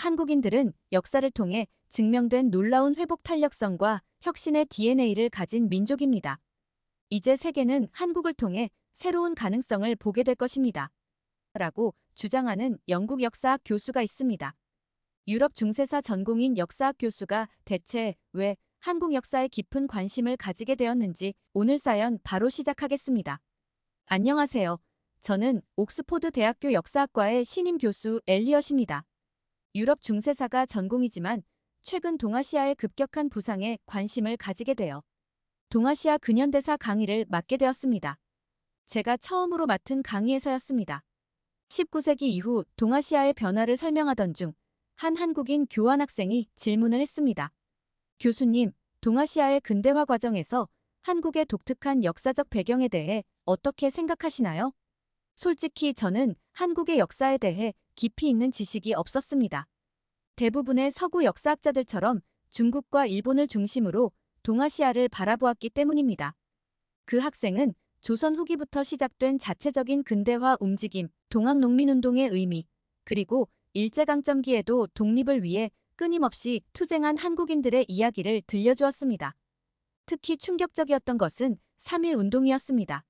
한국인들은 역사를 통해 증명된 놀라운 회복 탄력성과 혁신의 DNA를 가진 민족입니다. 이제 세계는 한국을 통해 새로운 가능성을 보게 될 것입니다. 라고 주장하는 영국 역사학 교수가 있습니다. 유럽 중세사 전공인 역사학 교수가 대체 왜 한국 역사에 깊은 관심을 가지게 되었는지 오늘 사연 바로 시작하겠습니다. 안녕하세요. 저는 옥스포드 대학교 역사학과의 신임 교수 엘리엇입니다. 유럽 중세사가 전공이지만 최근 동아시아의 급격한 부상에 관심을 가지게 되어 동아시아 근현대사 강의를 맡게 되었습니다. 제가 처음으로 맡은 강의에서였습니다. 19세기 이후 동아시아의 변화를 설명하던 중 한 한국인 교환학생이 질문을 했습니다. 교수님, 동아시아의 근대화 과정에서 한국의 독특한 역사적 배경에 대해 어떻게 생각하시나요? 솔직히 저는 한국의 역사에 대해 깊이 있는 지식이 없었습니다. 대부분의 서구 역사학자들처럼 중국과 일본을 중심으로 동아시아를 바라보았기 때문입니다. 그 학생은 조선 후기부터 시작된 자체적인 근대화 움직임, 동학농민운동의 의미, 그리고 일제강점기에도 독립을 위해 끊임없이 투쟁한 한국인들의 이야기를 들려주었습니다. 특히 충격적이었던 것은 3.1 운동이었습니다.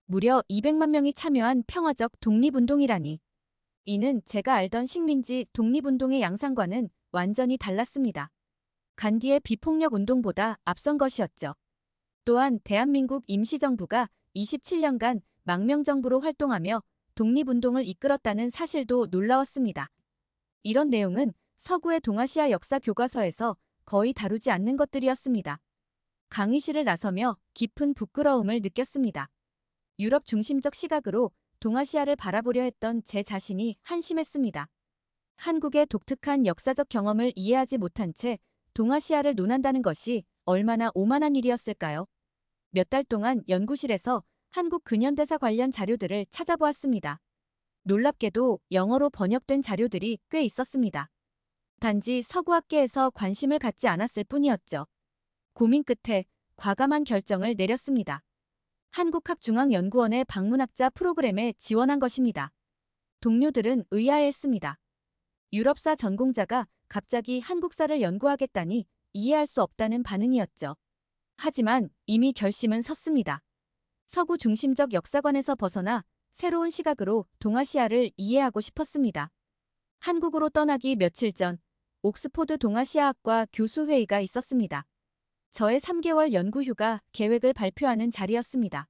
무려 200만 명이 참여한 평화적 독립운동이라니. 이는 제가 알던 식민지 독립운동의 양상과는 완전히 달랐습니다. 간디의 비폭력 운동보다 앞선 것이었죠. 또한 대한민국 임시정부가 27년간 망명정부로 활동하며 독립운동을 이끌었다는 사실도 놀라웠습니다. 이런 내용은 서구의 동아시아 역사 교과서에서 거의 다루지 않는 것들이었습니다. 강의실을 나서며 깊은 부끄러움을 느꼈습니다. 유럽 중심적 시각으로 동아시아를 바라보려 했던 제 자신이 한심했습니다. 한국의 독특한 역사적 경험을 이해하지 못한 채 동아시아를 논한다는 것이 얼마나 오만한 일이었을까요? 몇 달 동안 연구실에서 한국 근현대사 관련 자료들을 찾아보았습니다. 놀랍게도 영어로 번역된 자료들이 꽤 있었습니다. 단지 서구학계에서 관심을 갖지 않았을 뿐이었죠. 고민 끝에 과감한 결정을 내렸습니다. 한국학중앙연구원의 방문학자 프로그램에 지원한 것입니다. 동료들은 의아해했습니다. 유럽사 전공자가 갑자기 한국사를 연구하겠다니 이해할 수 없다는 반응이었죠. 하지만 이미 결심은 섰습니다. 서구 중심적 역사관에서 벗어나 새로운 시각으로 동아시아를 이해하고 싶었습니다. 한국으로 떠나기 며칠 전 옥스포드 동아시아학과 교수회의가 있었습니다. 저의 3개월 연구휴가 계획을 발표하는 자리였습니다.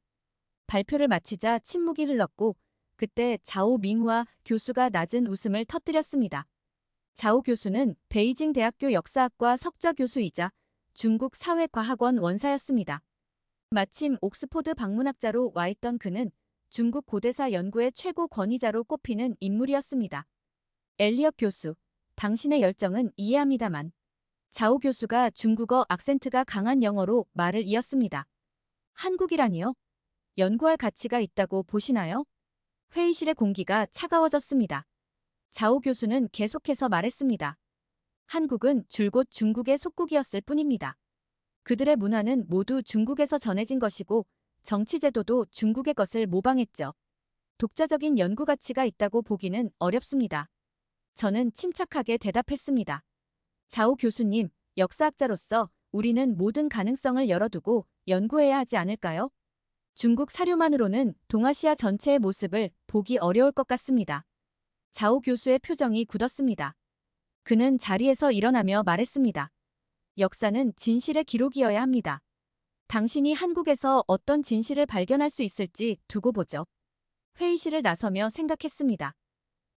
발표를 마치자 침묵이 흘렀고 그때 자오 밍후아 교수가 낮은 웃음을 터뜨렸습니다. 자오 교수는 베이징 대학교 역사학과 석좌 교수이자 중국 사회과학원 원사였습니다. 마침 옥스포드 방문학자로 와 있던 그는 중국 고대사 연구의 최고 권위자로 꼽히는 인물이었습니다. 엘리엇 교수, 당신의 열정은 이해합니다만. 자오 교수가 중국어 악센트가 강한 영어로 말을 이었습니다. 한국이라니요? 연구할 가치가 있다고 보시나요? 회의실의 공기가 차가워졌습니다. 자오 교수는 계속해서 말했습니다. 한국은 줄곧 중국의 속국이었을 뿐입니다. 그들의 문화는 모두 중국에서 전해진 것이고 정치제도도 중국의 것을 모방했죠. 독자적인 연구 가치가 있다고 보기는 어렵습니다. 저는 침착하게 대답했습니다. 자오 교수님, 역사학자로서 우리는 모든 가능성을 열어두고 연구해야 하지 않을까요? 중국 사료만으로는 동아시아 전체의 모습을 보기 어려울 것 같습니다. 자오 교수의 표정이 굳었습니다. 그는 자리에서 일어나며 말했습니다. 역사는 진실의 기록이어야 합니다. 당신이 한국에서 어떤 진실을 발견할 수 있을지 두고 보죠. 회의실을 나서며 생각했습니다.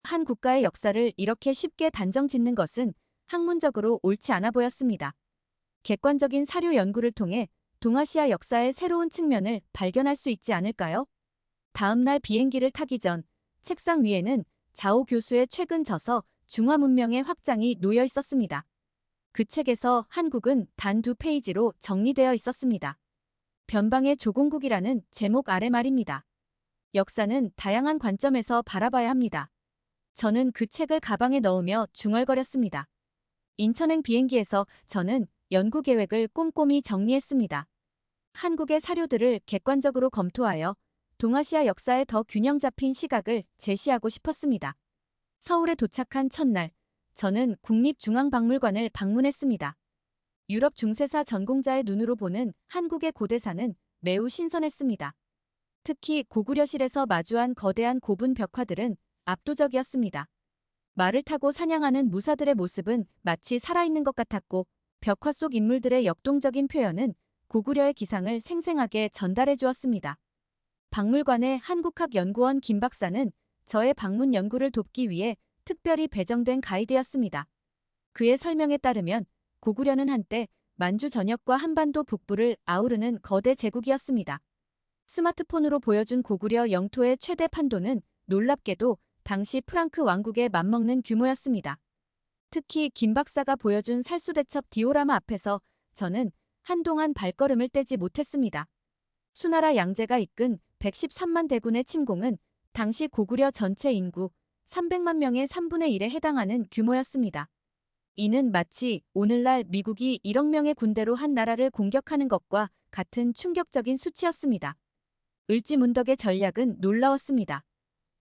한 국가의 역사를 이렇게 쉽게 단정 짓는 것은 학문적으로 옳지 않아 보였습니다. 객관적인 사료 연구를 통해 동아시아 역사의 새로운 측면을 발견할 수 있지 않을까요? 다음 날 비행기를 타기 전 책상 위에는 자오 교수의 최근 저서 중화문명의 확장이 놓여 있었습니다. 그 책에서 한국은 단 2페이지로 정리되어 있었습니다. 변방의 조공국이라는 제목 아래 말입니다. 역사는 다양한 관점에서 바라봐야 합니다. 저는 그 책을 가방에 넣으며 중얼거렸습니다. 인천행 비행기에서 저는 연구 계획을 꼼꼼히 정리했습니다. 한국의 사료들을 객관적으로 검토하여 동아시아 역사에 더 균형 잡힌 시각을 제시하고 싶었습니다. 서울에 도착한 첫날, 저는 국립중앙박물관을 방문했습니다. 유럽 중세사 전공자의 눈으로 보는 한국의 고대사는 매우 신선했습니다. 특히 고구려실에서 마주한 거대한 고분 벽화들은 압도적이었습니다. 말을 타고 사냥하는 무사들의 모습은 마치 살아있는 것 같았고, 벽화 속 인물들의 역동적인 표현은 고구려의 기상을 생생하게 전달해 주었습니다. 박물관의 한국학연구원 김 박사는 저의 방문 연구를 돕기 위해 특별히 배정된 가이드였습니다. 그의 설명에 따르면 고구려는 한때 만주 전역과 한반도 북부를 아우르는 거대 제국이었습니다. 스마트폰으로 보여준 고구려 영토의 최대 판도는 놀랍게도 당시 프랑크 왕국에 맞먹는 규모였습니다. 특히 김 박사가 보여준 살수대첩 디오라마 앞에서 저는 한동안 발걸음을 떼지 못했습니다. 수나라 양제가 이끈 113만 대군의 침공은 당시 고구려 전체 인구 300만 명의 3분의 1에 해당하는 규모였습니다. 이는 마치 오늘날 미국이 1억 명의 군대로 한 나라를 공격하는 것과 같은 충격적인 수치였습니다. 을지문덕의 전략은 놀라웠습니다.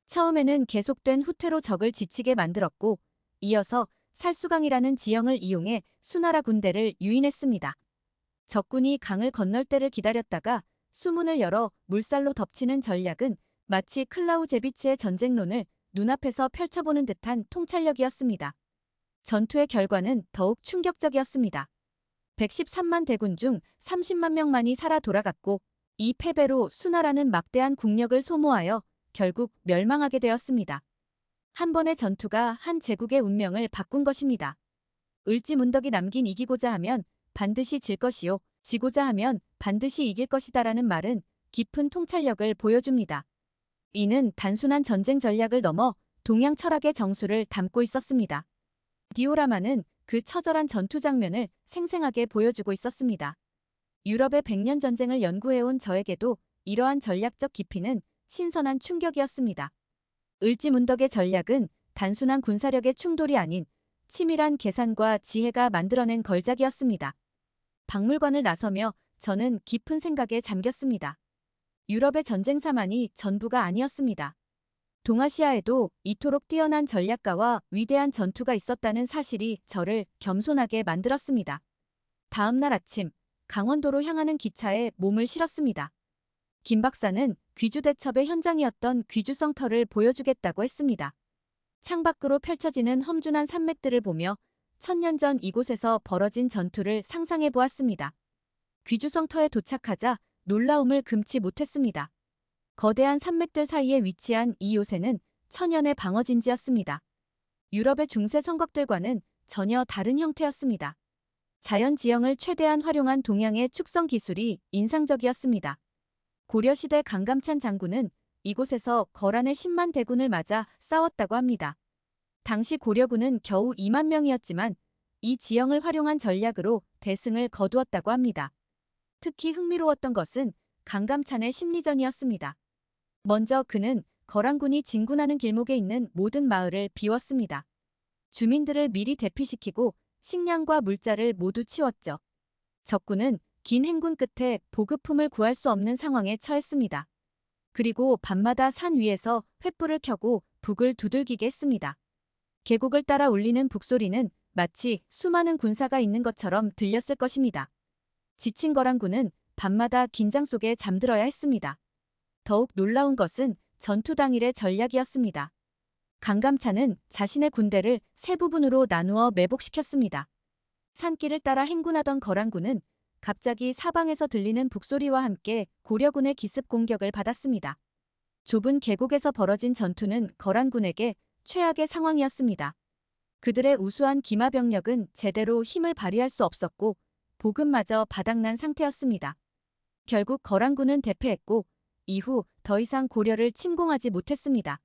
처음에는 계속된 후퇴로 적을 지치게 만들었고, 이어서 살수강이라는 지형을 이용해 수나라 군대를 유인했습니다. 적군이 강을 건널 때를 기다렸다가 수문을 열어 물살로 덮치는 전략은 마치 클라우제비츠의 전쟁론을 눈앞에서 펼쳐보는 듯한 통찰력이었습니다. 전투의 결과는 더욱 충격적이었습니다. 113만 대군 중 30만 명만이 살아 돌아갔고, 이 패배로 수나라는 막대한 국력을 소모하여 결국 멸망하게 되었습니다. 한 번의 전투가 한 제국의 운명을 바꾼 것입니다. 을지문덕이 남긴 이기고자 하면 반드시 질 것이요, 지고자 하면 반드시 이길 것이다라는 말은 깊은 통찰력을 보여줍니다. 이는 단순한 전쟁 전략을 넘어 동양 철학의 정수를 담고 있었습니다. 디오라마는 그 처절한 전투 장면을 생생하게 보여주고 있었습니다. 유럽의 100년 전쟁을 연구해온 저에게도 이러한 전략적 깊이는 신선한 충격이었습니다. 을지문덕의 전략은 단순한 군사력의 충돌이 아닌 치밀한 계산과 지혜가 만들어낸 걸작이었습니다. 박물관을 나서며 저는 깊은 생각에 잠겼습니다. 유럽의 전쟁사만이 전부가 아니었습니다. 동아시아에도 이토록 뛰어난 전략가와 위대한 전투가 있었다는 사실이 저를 겸손하게 만들었습니다. 다음 날 아침, 강원도로 향하는 기차에 몸을 실었습니다. 김 박사는 귀주대첩의 현장이었던 귀주성터를 보여주겠다고 했습니다. 창밖으로 펼쳐지는 험준한 산맥들을 보며 1000년 전 이곳에서 벌어진 전투를 상상해 보았습니다. 귀주성터에 도착하자 놀라움을 금치 못했습니다. 거대한 산맥들 사이에 위치한 이 요새는 천연의 방어진지였습니다. 유럽의 중세 성곽들과는 전혀 다른 형태였습니다. 자연 지형을 최대한 활용한 동양의 축성 기술이 인상적이었습니다. 고려시대 강감찬 장군은 이곳에서 거란의 10만 대군을 맞아 싸웠다고 합니다. 당시 고려군은 겨우 2만 명이었지만 이 지형을 활용한 전략으로 대승을 거두었다고 합니다. 특히 흥미로웠던 것은 강감찬의 심리전이었습니다. 먼저 그는 거란군이 진군하는 길목에 있는 모든 마을을 비웠습니다. 주민들을 미리 대피시키고 식량과 물자를 모두 치웠죠. 적군은 긴 행군 끝에 보급품을 구할 수 없는 상황에 처했습니다. 그리고 밤마다 산 위에서 횃불을 켜고 북을 두들기게 했습니다. 계곡을 따라 울리는 북소리는 마치 수많은 군사가 있는 것처럼 들렸을 것입니다. 지친 거란군은 밤마다 긴장 속에 잠들어야 했습니다. 더욱 놀라운 것은 전투 당일의 전략이었습니다. 강감찬은 자신의 군대를 세 부분으로 나누어 매복시켰습니다. 산길을 따라 행군하던 거란군은 갑자기 사방에서 들리는 북소리와 함께 고려군의 기습 공격을 받았습니다. 좁은 계곡에서 벌어진 전투는 거란군에게 최악의 상황이었습니다. 그들의 우수한 기마병력은 제대로 힘을 발휘할 수 없었고 보급마저 바닥난 상태였습니다. 결국 거란군은 대패했고 이후 더 이상 고려를 침공하지 못했습니다.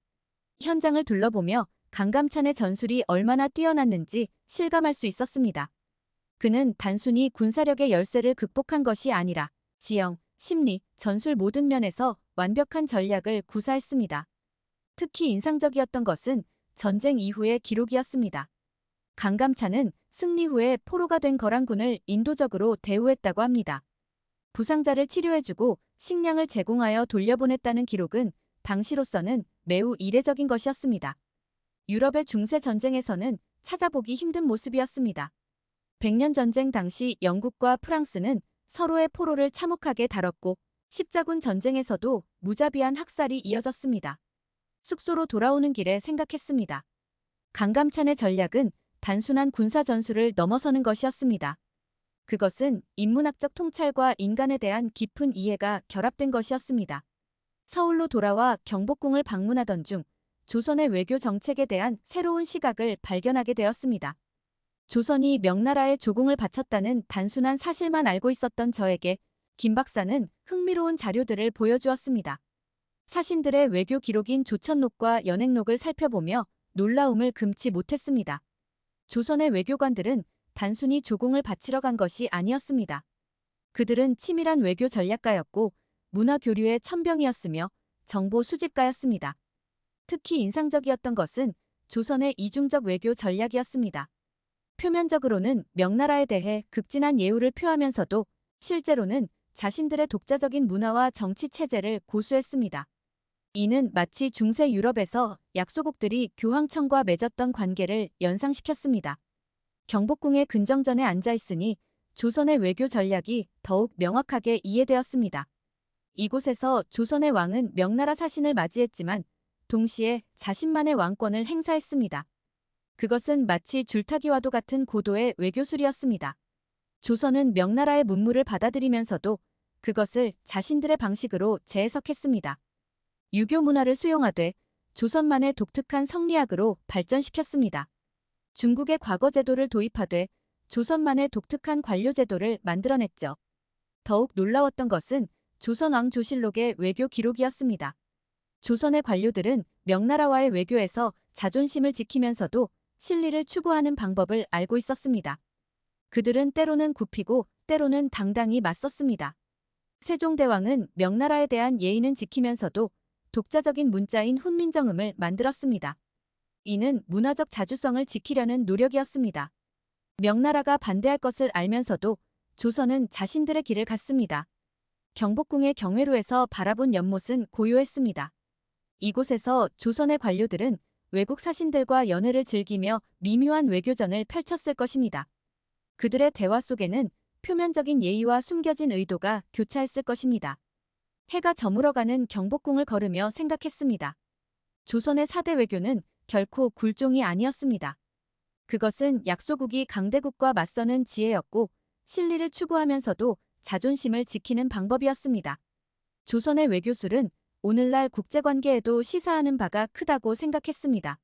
현장을 둘러보며 강감찬의 전술이 얼마나 뛰어났는지 실감할 수 있었습니다. 그는 단순히 군사력의 열세를 극복한 것이 아니라 지형, 심리, 전술 모든 면에서 완벽한 전략을 구사했습니다. 특히 인상적이었던 것은 전쟁 이후의 기록이었습니다. 강감찬은 승리 후에 포로가 된 거란군을 인도적으로 대우했다고 합니다. 부상자를 치료해주고 식량을 제공하여 돌려보냈다는 기록은 당시로서는 매우 이례적인 것이었습니다. 유럽의 중세 전쟁에서는 찾아보기 힘든 모습이었습니다. 백년 전쟁 당시 영국과 프랑스는 서로의 포로를 참혹하게 다뤘고 십자군 전쟁에서도 무자비한 학살이 이어졌습니다. 숙소로 돌아오는 길에 생각했습니다. 강감찬의 전략은 단순한 군사 전술을 넘어서는 것이었습니다. 그것은 인문학적 통찰과 인간에 대한 깊은 이해가 결합된 것이었습니다. 서울로 돌아와 경복궁을 방문하던 중 조선의 외교 정책에 대한 새로운 시각을 발견하게 되었습니다. 조선이 명나라에 조공을 바쳤다는 단순한 사실만 알고 있었던 저에게 김 박사는 흥미로운 자료들을 보여주었습니다. 사신들의 외교 기록인 조천록과 연행록을 살펴보며 놀라움을 금치 못했습니다. 조선의 외교관들은 단순히 조공을 바치러 간 것이 아니었습니다. 그들은 치밀한 외교 전략가였고 문화 교류의 천병이었으며 정보 수집가였습니다. 특히 인상적이었던 것은 조선의 이중적 외교 전략이었습니다. 표면적으로는 명나라에 대해 극진한 예우를 표하면서도 실제로는 자신들의 독자적인 문화와 정치 체제를 고수했습니다. 이는 마치 중세 유럽에서 약소국들이 교황청과 맺었던 관계를 연상시켰습니다. 경복궁의 근정전에 앉아 있으니 조선의 외교 전략이 더욱 명확하게 이해되었습니다. 이곳에서 조선의 왕은 명나라 사신을 맞이했지만 동시에 자신만의 왕권을 행사했습니다. 그것은 마치 줄타기와도 같은 고도의 외교술이었습니다. 조선은 명나라의 문물을 받아들이면서도 그것을 자신들의 방식으로 재해석했습니다. 유교 문화를 수용하되 조선만의 독특한 성리학으로 발전시켰습니다. 중국의 과거 제도를 도입하되 조선만의 독특한 관료 제도를 만들어냈죠. 더욱 놀라웠던 것은 조선 왕조실록의 외교 기록이었습니다. 조선의 관료들은 명나라와의 외교에서 자존심을 지키면서도 실리를 추구하는 방법을 알고 있었습니다. 그들은 때로는 굽히고 때로는 당당히 맞섰습니다. 세종대왕은 명나라에 대한 예의는 지키면서도 독자적인 문자인 훈민정음을 만들었습니다. 이는 문화적 자주성을 지키려는 노력이었습니다. 명나라가 반대할 것을 알면서도 조선은 자신들의 길을 갔습니다. 경복궁의 경회로에서 바라본 연못은 고요했습니다. 이곳에서 조선의 관료들은 외국 사신들과 연회를 즐기며 미묘한 외교전을 펼쳤을 것입니다. 그들의 대화 속에는 표면적인 예의와 숨겨진 의도가 교차했을 것입니다. 해가 저물어가는 경복궁을 걸으며 생각했습니다. 조선의 4대 외교는 결코 굴종이 아니었습니다. 그것은 약소국이 강대국과 맞서는 지혜였고 실리를 추구하면서도 자존심을 지키는 방법이었습니다. 조선의 외교술은 오늘날 국제관계에도 시사하는 바가 크다고 생각했습니다.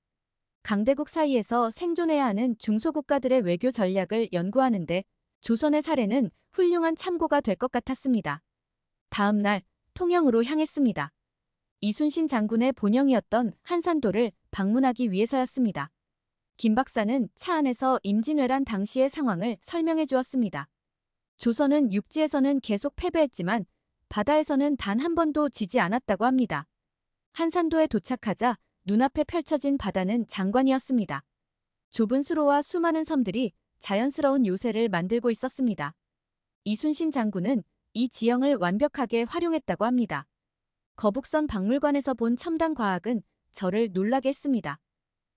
강대국 사이에서 생존해야 하는 중소국가들의 외교 전략을 연구하는데 조선의 사례는 훌륭한 참고가 될 것 같았습니다. 다음 날 통영으로 향했습니다. 이순신 장군의 본영이었던 한산도를 방문하기 위해서였습니다. 김 박사는 차 안에서 임진왜란 당시의 상황을 설명해 주었습니다. 조선은 육지에서는 계속 패배했지만 바다에서는 단 한 번도 지지 않았다고 합니다. 한산도에 도착하자 눈앞에 펼쳐진 바다는 장관이었습니다. 좁은 수로와 수많은 섬들이 자연스러운 요새를 만들고 있었습니다. 이순신 장군은 이 지형을 완벽하게 활용했다고 합니다. 거북선 박물관에서 본 첨단 과학은 저를 놀라게 했습니다.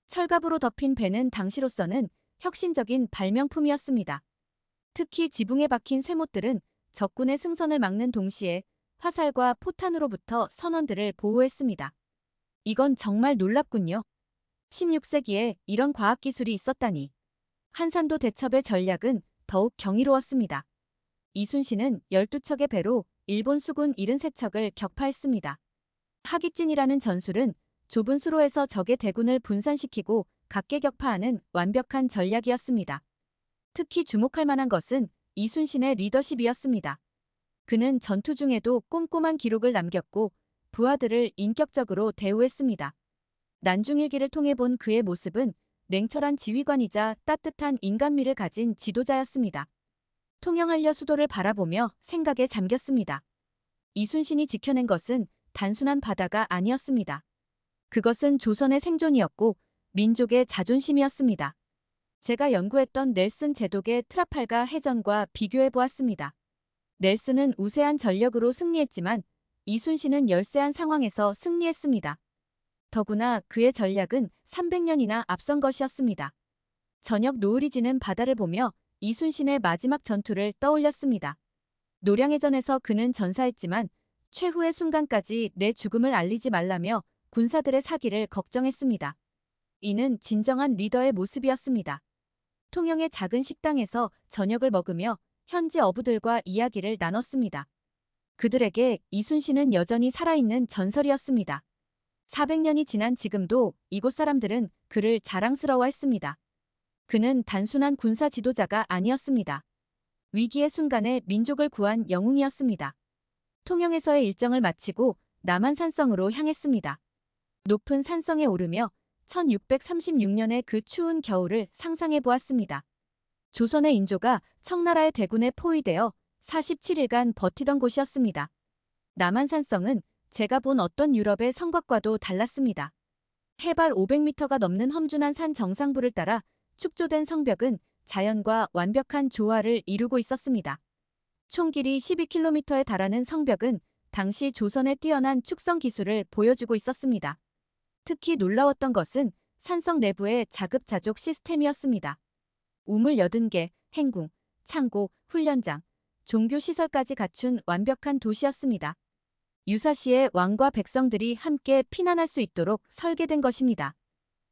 철갑으로 덮인 배는 당시로서는 혁신적인 발명품이었습니다. 특히 지붕에 박힌 쇠못들은 적군의 승선을 막는 동시에 화살과 포탄으로부터 선원들을 보호했습니다. 이건 정말 놀랍군요. 16세기에 이런 과학기술이 있었다니. 한산도 대첩의 전략은 더욱 경이로웠습니다. 이순신은 12척의 배로 일본 수군 73척을 격파했습니다. 하깃진이라는 전술은 좁은 수로에서 적의 대군을 분산시키고 각계격파하는 완벽한 전략이었습니다. 특히 주목할 만한 것은 이순신의 리더십이었습니다. 그는 전투 중에도 꼼꼼한 기록을 남겼고 부하들을 인격적으로 대우했습니다. 난중일기를 통해 본 그의 모습은 냉철한 지휘관이자 따뜻한 인간미를 가진 지도자였습니다. 통영한려 수도를 바라보며 생각에 잠겼습니다. 이순신이 지켜낸 것은 단순한 바다가 아니었습니다. 그것은 조선의 생존이었고 민족의 자존심이었습니다. 제가 연구했던 넬슨 제독의 트라팔가 해전과 비교해 보았습니다. 넬슨은 우세한 전력으로 승리했지만 이순신은 열세한 상황에서 승리했습니다. 더구나 그의 전략은 300년이나 앞선 것이었습니다. 저녁 노을이 지는 바다를 보며 이순신의 마지막 전투를 떠올렸습니다. 노량해전에서 그는 전사했지만 최후의 순간까지 내 죽음을 알리지 말라며 군사들의 사기를 걱정했습니다. 이는 진정한 리더의 모습이었습니다. 통영의 작은 식당에서 저녁을 먹으며 현지 어부들과 이야기를 나눴습니다. 그들에게 이순신은 여전히 살아있는 전설이었습니다. 400년이 지난 지금도 이곳 사람들은 그를 자랑스러워했습니다. 그는 단순한 군사 지도자가 아니었습니다. 위기의 순간에 민족을 구한 영웅이었습니다. 통영에서의 일정을 마치고 남한산성으로 향했습니다. 높은 산성에 오르며 1636년의 그 추운 겨울을 상상해 보았습니다. 조선의 인조가 청나라의 대군에 포위되어 47일간 버티던 곳이었습니다. 남한산성은 제가 본 어떤 유럽의 성곽과도 달랐습니다. 해발 500m가 넘는 험준한 산 정상부를 따라 축조된 성벽은 자연과 완벽한 조화를 이루고 있었습니다. 총 길이 12km에 달하는 성벽은 당시 조선의 뛰어난 축성 기술을 보여주고 있었습니다. 특히 놀라웠던 것은 산성 내부의 자급자족 시스템이었습니다. 우물 80개, 행궁, 창고, 훈련장, 종교시설까지 갖춘 완벽한 도시였습니다. 유사시에 왕과 백성들이 함께 피난할 수 있도록 설계된 것입니다.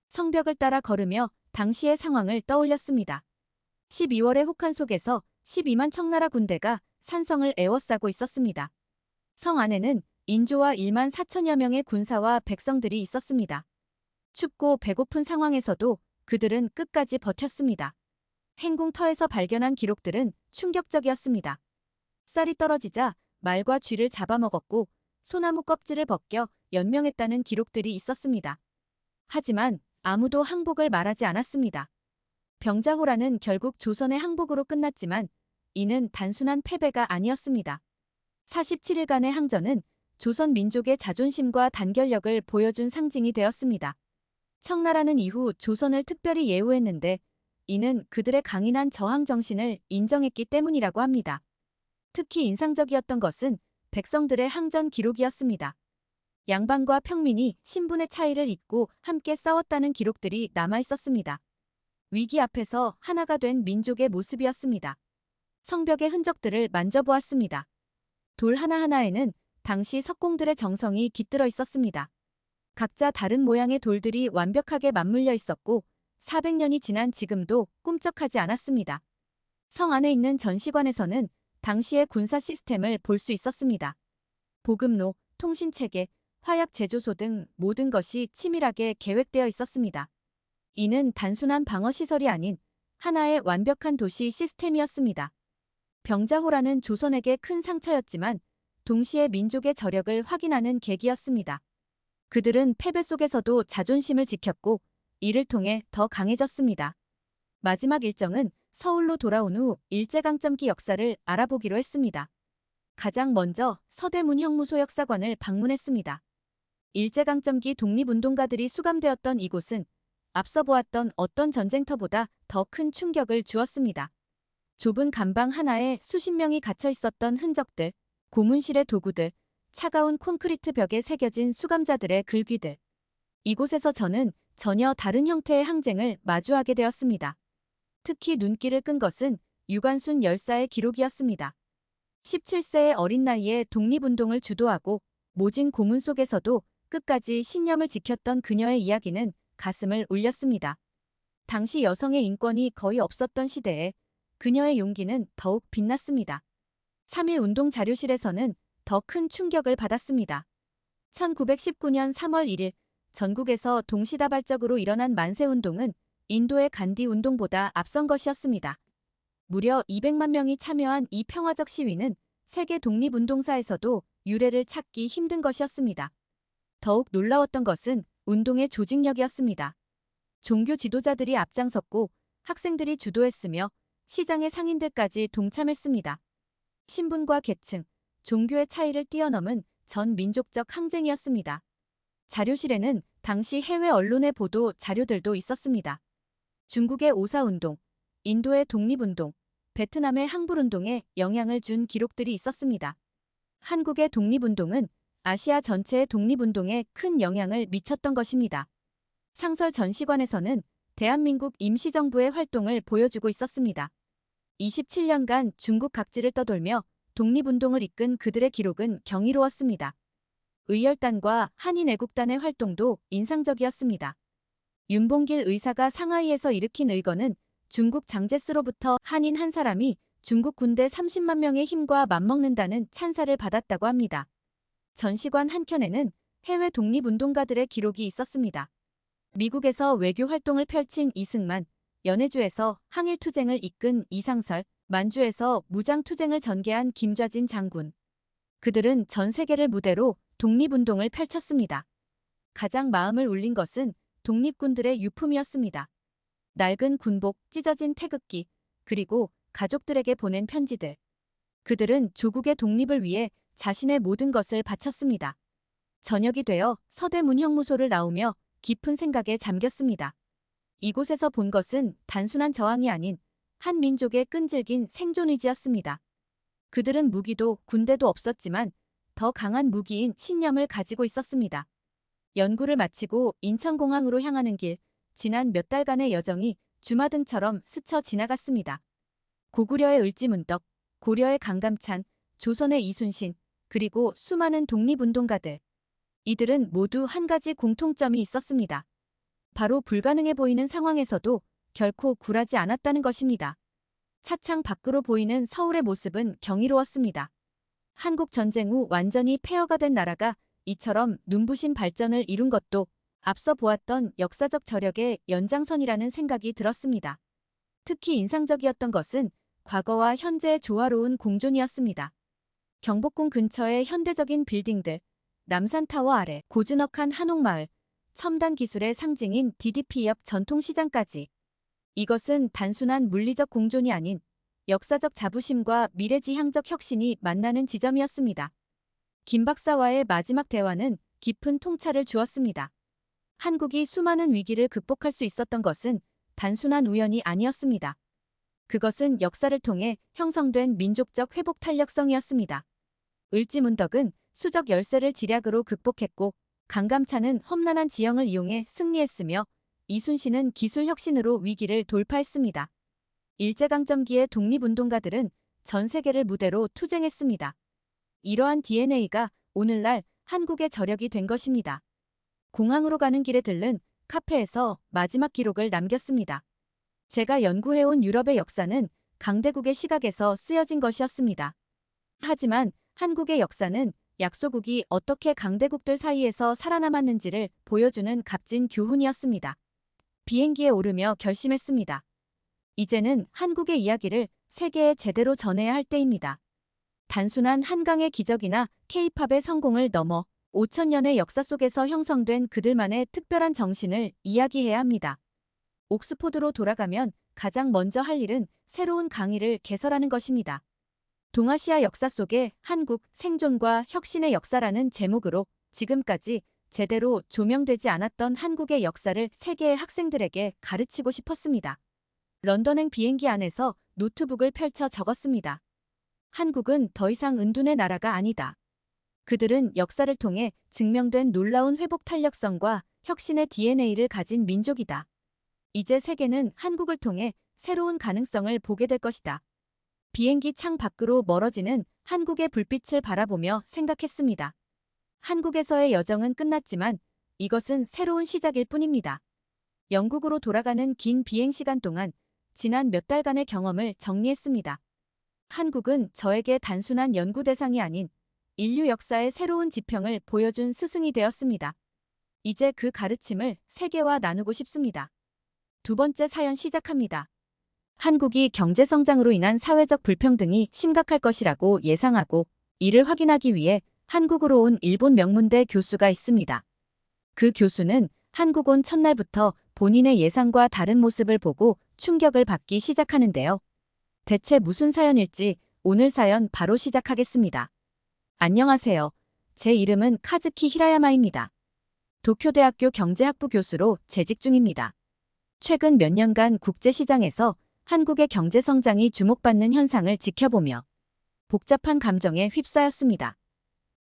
성벽을 따라 걸으며 당시의 상황을 떠올렸습니다. 12월의 혹한 속에서 12만 청나라 군대가 산성을 에워싸고 있었습니다. 성 안에는 인조와 1만 4천여 명의 군사와 백성들이 있었습니다. 춥고 배고픈 상황에서도 그들은 끝까지 버텼습니다. 행궁터에서 발견한 기록들은 충격적이었습니다. 쌀이 떨어지자 말과 쥐를 잡아먹었고 소나무 껍질을 벗겨 연명했다는 기록들이 있었습니다. 하지만 아무도 항복을 말하지 않았습니다. 병자호란은 결국 조선의 항복으로 끝났지만 이는 단순한 패배가 아니었습니다. 47일간의 항전은 조선 민족의 자존심과 단결력을 보여준 상징이 되었습니다. 청나라는 이후 조선을 특별히 예우했는데 이는 그들의 강인한 저항 정신을 인정했기 때문이라고 합니다. 특히 인상적이었던 것은 백성들의 항전 기록이었습니다. 양반과 평민이 신분의 차이를 잇고 함께 싸웠다는 기록들이 남아있었습니다. 위기 앞에서 하나가 된 민족의 모습이었습니다. 성벽의 흔적들을 만져보았습니다. 돌 하나하나에는 당시 석공들의 정성이 깃들어 있었습니다. 각자 다른 모양의 돌들이 완벽하게 맞물려 있었고 400년이 지난 지금도 꿈쩍하지 않았습니다. 성 안에 있는 전시관에서는 당시의 군사 시스템을 볼 수 있었습니다. 보급로, 통신체계, 화약 제조소 등 모든 것이 치밀하게 계획되어 있었습니다. 이는 단순한 방어시설이 아닌 하나의 완벽한 도시 시스템이었습니다. 병자호란은 조선에게 큰 상처였지만 동시에 민족의 저력을 확인하는 계기였습니다. 그들은 패배 속에서도 자존심을 지켰고 이를 통해 더 강해졌습니다. 마지막 일정은 서울로 돌아온 후 일제강점기 역사를 알아보기로 했습니다. 가장 먼저 서대문 형무소 역사관을 방문했습니다. 일제강점기 독립운동가들이 수감되었던 이곳은 앞서 보았던 어떤 전쟁터보다 더 큰 충격을 주었습니다. 좁은 감방 하나에 수십 명이 갇혀 있었던 흔적들, 고문실의 도구들, 차가운 콘크리트 벽에 새겨진 수감자들의 글귀들. 이곳에서 저는 전혀 다른 형태의 항쟁을 마주하게 되었습니다. 특히 눈길을 끈 것은 유관순 열사의 기록이었습니다. 17세의 어린 나이에 독립운동을 주도하고 모진 고문 속에서도 끝까지 신념을 지켰던 그녀의 이야기는 가슴을 울렸습니다. 당시 여성의 인권이 거의 없었던 시대에 그녀의 용기는 더욱 빛났습니다. 3.1 운동 자료실에서는 더 큰 충격을 받았습니다. 1919년 3월 1일 전국에서 동시다발적으로 일어난 만세운동은 인도의 간디 운동보다 앞선 것이었습니다. 무려 200만 명이 참여한 이 평화적 시위는 세계 독립운동사에서도 유례를 찾기 힘든 것이었습니다. 더욱 놀라웠던 것은 운동의 조직력이었습니다. 종교 지도자들이 앞장섰고 학생들이 주도했으며 시장의 상인들까지 동참했습니다. 신분과 계층, 종교의 차이를 뛰어넘은 전 민족적 항쟁이었습니다. 자료실에는 당시 해외 언론의 보도 자료들도 있었습니다. 중국의 오사운동, 인도의 독립운동, 베트남의 항불운동에 영향을 준 기록들이 있었습니다. 한국의 독립운동은 아시아 전체의 독립운동에 큰 영향을 미쳤던 것입니다. 상설 전시관에서는 대한민국 임시정부의 활동을 보여주고 있었습니다. 27년간 중국 각지를 떠돌며 독립운동을 이끈 그들의 기록은 경이로웠습니다. 의열단과 한인애국단의 활동도 인상적이었습니다. 윤봉길 의사가 상하이에서 일으킨 의거는 중국 장제스로부터 한인 한 사람이 중국 군대 30만 명의 힘과 맞먹는다는 찬사를 받았다고 합니다. 전시관 한켠에는 해외 독립운동가들의 기록이 있었습니다. 미국에서 외교 활동을 펼친 이승만, 연해주에서 항일투쟁을 이끈 이상설, 만주에서 무장투쟁을 전개한 김좌진 장군. 그들은 전 세계를 무대로 독립운동을 펼쳤습니다. 가장 마음을 울린 것은 독립군들의 유품이었습니다. 낡은 군복, 찢어진 태극기, 그리고 가족들에게 보낸 편지들. 그들은 조국의 독립을 위해 자신의 모든 것을 바쳤습니다. 저녁이 되어 서대문 형무소를 나오며 깊은 생각에 잠겼습니다. 이곳에서 본 것은 단순한 저항이 아닌 한 민족의 끈질긴 생존의지였습니다. 그들은 무기도 군대도 없었지만 더 강한 무기인 신념을 가지고 있었습니다. 연구를 마치고 인천공항으로 향하는 길, 지난 몇 달간의 여정이 주마등처럼 스쳐 지나갔습니다. 고구려의 을지문덕, 고려의 강감찬, 조선의 이순신, 그리고 수많은 독립운동가들. 이들은 모두 한 가지 공통점이 있었습니다. 바로 불가능해 보이는 상황에서도 결코 굴하지 않았다는 것입니다. 차창 밖으로 보이는 서울의 모습은 경이로웠습니다. 한국 전쟁 후 완전히 폐허가 된 나라가 이처럼 눈부신 발전을 이룬 것도 앞서 보았던 역사적 저력의 연장선이라는 생각이 들었습니다. 특히 인상적이었던 것은 과거와 현재의 조화로운 공존이었습니다. 경복궁 근처의 현대적인 빌딩들, 남산타워 아래 고즈넉한 한옥마을, 첨단 기술의 상징인 DDP 옆 전통시장까지. 이것은 단순한 물리적 공존이 아닌 역사적 자부심과 미래지향적 혁신이 만나는 지점이었습니다. 김 박사와의 마지막 대화는 깊은 통찰을 주었습니다. 한국이 수많은 위기를 극복할 수 있었던 것은 단순한 우연이 아니었습니다. 그것은 역사를 통해 형성된 민족적 회복 탄력성이었습니다. 을지문덕은 수적 열세를 지략으로 극복했고, 강감찬은 험난한 지형을 이용해 승리했으며 이순신은 기술 혁신으로 위기를 돌파했습니다. 일제강점기의 독립운동가들은 전 세계를 무대로 투쟁했습니다. 이러한 DNA가 오늘날 한국의 저력이 된 것입니다. 공항으로 가는 길에 들른 카페에서 마지막 기록을 남겼습니다. 제가 연구해온 유럽의 역사는 강대국의 시각에서 쓰여진 것이었습니다. 하지만 한국의 역사는 약소국이 어떻게 강대국들 사이에서 살아남았는지를 보여주는 값진 교훈이었습니다. 비행기에 오르며 결심했습니다. 이제는 한국의 이야기를 세계에 제대로 전해야 할 때입니다. 단순한 한강의 기적이나 K-팝의 성공을 넘어 5,000년의 역사 속에서 형성된 그들만의 특별한 정신을 이야기해야 합니다. 옥스포드로 돌아가면 가장 먼저 할 일은 새로운 강의를 개설하는 것입니다. 동아시아 역사 속의 한국 생존과 혁신의 역사라는 제목으로 지금까지 제대로 조명되지 않았던 한국의 역사를 세계의 학생들에게 가르치고 싶었습니다. 런던행 비행기 안에서 노트북을 펼쳐 적었습니다. 한국은 더 이상 은둔의 나라가 아니다. 그들은 역사를 통해 증명된 놀라운 회복 탄력성과 혁신의 DNA를 가진 민족이다. 이제 세계는 한국을 통해 새로운 가능성을 보게 될 것이다. 비행기 창 밖으로 멀어지는 한국의 불빛을 바라보며 생각했습니다. 한국에서의 여정은 끝났지만 이것은 새로운 시작일 뿐입니다. 영국으로 돌아가는 긴 비행 시간 동안 지난 몇 달간의 경험을 정리했습니다. 한국은 저에게 단순한 연구 대상이 아닌 인류 역사의 새로운 지평을 보여준 스승이 되었습니다. 이제 그 가르침을 세계와 나누고 싶습니다. 두 번째 사연 시작합니다. 한국이 경제성장으로 인한 사회적 불평등이 심각할 것이라고 예상하고 이를 확인하기 위해 한국으로 온 일본 명문대 교수가 있습니다. 그 교수는 한국 온 첫날부터 본인의 예상과 다른 모습을 보고 충격을 받기 시작하는데요. 대체 무슨 사연일지 오늘 사연 바로 시작하겠습니다. 안녕하세요. 제 이름은 카즈키 히라야마입니다. 도쿄대학교 경제학부 교수로 재직 중입니다. 최근 몇 년간 국제시장에서 한국의 경제성장이 주목받는 현상을 지켜보며 복잡한 감정에 휩싸였습니다.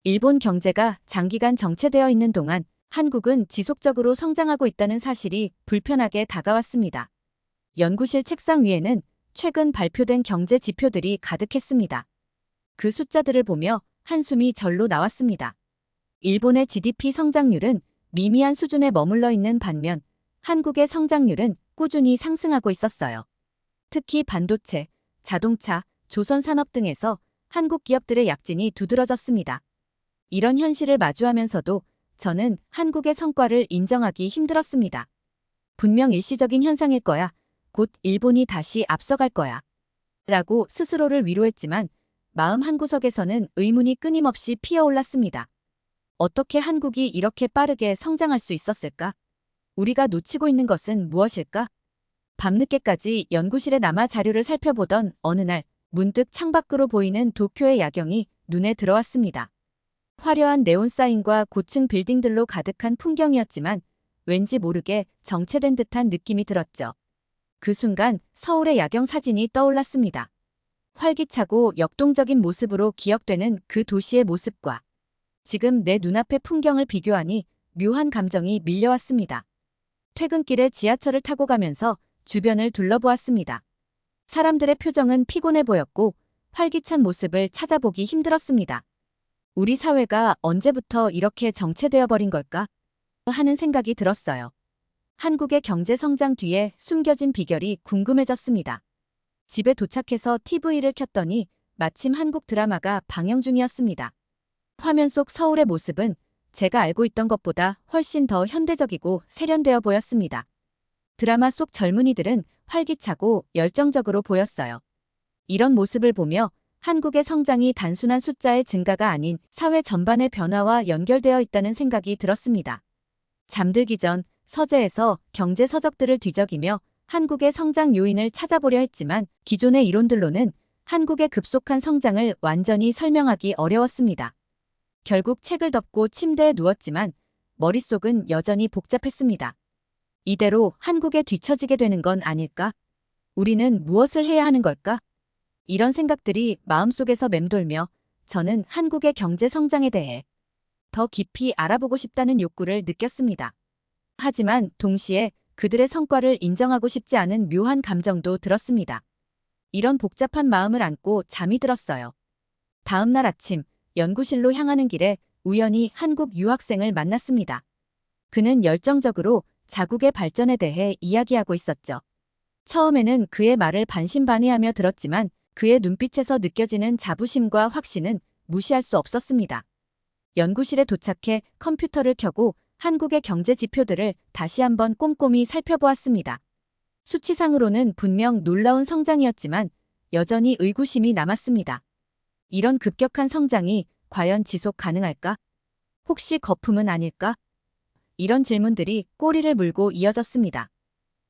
일본 경제가 장기간 정체되어 있는 동안 한국은 지속적으로 성장하고 있다는 사실이 불편하게 다가왔습니다. 연구실 책상 위에는 최근 발표된 경제 지표들이 가득했습니다. 그 숫자들을 보며 한숨이 절로 나왔습니다. 일본의 GDP 성장률은 미미한 수준에 머물러 있는 반면 한국의 성장률은 꾸준히 상승하고 있었어요. 특히 반도체, 자동차, 조선산업 등에서 한국 기업들의 약진이 두드러졌습니다. 이런 현실을 마주하면서도 저는 한국의 성과를 인정하기 힘들었습니다. 분명 일시적인 현상일 거야. 곧 일본이 다시 앞서갈 거야. 라고 스스로를 위로했지만 마음 한구석에서는 의문이 끊임없이 피어올랐습니다. 어떻게 한국이 이렇게 빠르게 성장할 수 있었을까? 우리가 놓치고 있는 것은 무엇일까? 밤늦게까지 연구실에 남아 자료를 살펴보던 어느 날 문득 창밖으로 보이는 도쿄의 야경이 눈에 들어왔습니다. 화려한 네온사인과 고층 빌딩들로 가득한 풍경이었지만 왠지 모르게 정체된 듯한 느낌이 들었죠. 그 순간 서울의 야경 사진이 떠올랐습니다. 활기차고 역동적인 모습으로 기억되는 그 도시의 모습과 지금 내 눈앞의 풍경을 비교하니 묘한 감정이 밀려왔습니다. 퇴근길에 지하철을 타고 가면서 주변을 둘러보았습니다. 사람들의 표정은 피곤해 보였고 활기찬 모습을 찾아보기 힘들었습니다. 우리 사회가 언제부터 이렇게 정체되어 버린 걸까? 하는 생각이 들었어요. 한국의 경제 성장 뒤에 숨겨진 비결이 궁금해졌습니다. 집에 도착해서 TV를 켰더니 마침 한국 드라마가 방영 중이었습니다. 화면 속 서울의 모습은 제가 알고 있던 것보다 훨씬 더 현대적이고 세련되어 보였습니다. 드라마 속 젊은이들은 활기차고 열정적으로 보였어요. 이런 모습을 보며 한국의 성장이 단순한 숫자의 증가가 아닌 사회 전반의 변화와 연결되어 있다는 생각이 들었습니다. 잠들기 전 서재에서 경제 서적들을 뒤적이며 한국의 성장 요인을 찾아보려 했지만 기존의 이론들로는 한국의 급속한 성장을 완전히 설명하기 어려웠습니다. 결국 책을 덮고 침대에 누웠지만 머릿속은 여전히 복잡했습니다. 이대로 한국에 뒤처지게 되는 건 아닐까? 우리는 무엇을 해야 하는 걸까? 이런 생각들이 마음속에서 맴돌며 저는 한국의 경제 성장에 대해 더 깊이 알아보고 싶다는 욕구를 느꼈습니다. 하지만 동시에 그들의 성과를 인정하고 싶지 않은 묘한 감정도 들었습니다. 이런 복잡한 마음을 안고 잠이 들었어요. 다음 날 아침 연구실로 향하는 길에 우연히 한국 유학생을 만났습니다. 그는 열정적으로 자국의 발전에 대해 이야기하고 있었죠. 처음에는 그의 말을 반신반의하며 들었지만 그의 눈빛에서 느껴지는 자부심과 확신은 무시할 수 없었습니다. 연구실에 도착해 컴퓨터를 켜고 한국의 경제 지표들을 다시 한번 꼼꼼히 살펴보았습니다. 수치상으로는 분명 놀라운 성장이었지만 여전히 의구심이 남았습니다. 이런 급격한 성장이 과연 지속 가능할까? 혹시 거품은 아닐까? 이런 질문들이 꼬리를 물고 이어졌습니다.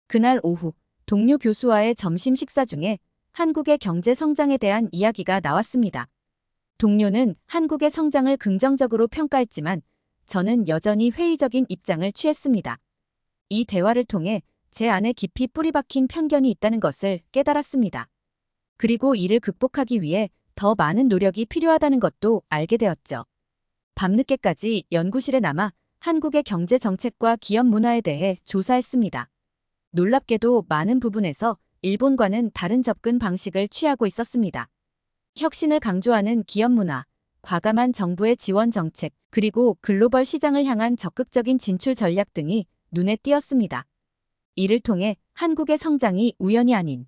그날 오후 동료 교수와의 점심 식사 중에 한국의 경제 성장에 대한 이야기가 나왔습니다. 동료는 한국의 성장을 긍정적으로 평가했지만 저는 여전히 회의적인 입장을 취했습니다. 이 대화를 통해 제 안에 깊이 뿌리박힌 편견이 있다는 것을 깨달았습니다. 그리고 이를 극복하기 위해 더 많은 노력이 필요하다는 것도 알게 되었죠. 밤늦게까지 연구실에 남아 한국의 경제 정책과 기업 문화에 대해 조사했습니다. 놀랍게도 많은 부분에서 일본과는 다른 접근 방식을 취하고 있었습니다. 혁신을 강조하는 기업 문화, 과감한 정부의 지원 정책, 그리고 글로벌 시장을 향한 적극적인 진출 전략 등이 눈에 띄었습니다. 이를 통해 한국의 성장이 우연이 아닌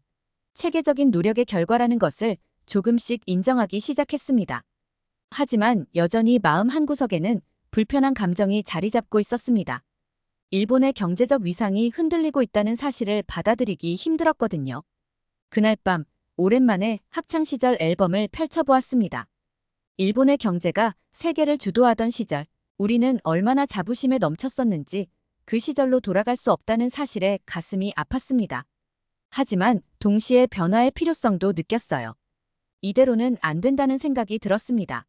체계적인 노력의 결과라는 것을 조금씩 인정하기 시작했습니다. 하지만 여전히 마음 한구석에는 불편한 감정이 자리 잡고 있었습니다. 일본의 경제적 위상이 흔들리고 있다는 사실을 받아들이기 힘들었거든요. 그날 밤 오랜만에 학창시절 앨범을 펼쳐보았습니다. 일본의 경제가 세계를 주도하던 시절, 우리는 얼마나 자부심에 넘쳤었는지 그 시절로 돌아갈 수 없다는 사실에 가슴이 아팠습니다. 하지만 동시에 변화의 필요성도 느꼈어요. 이대로는 안 된다는 생각이 들었습니다.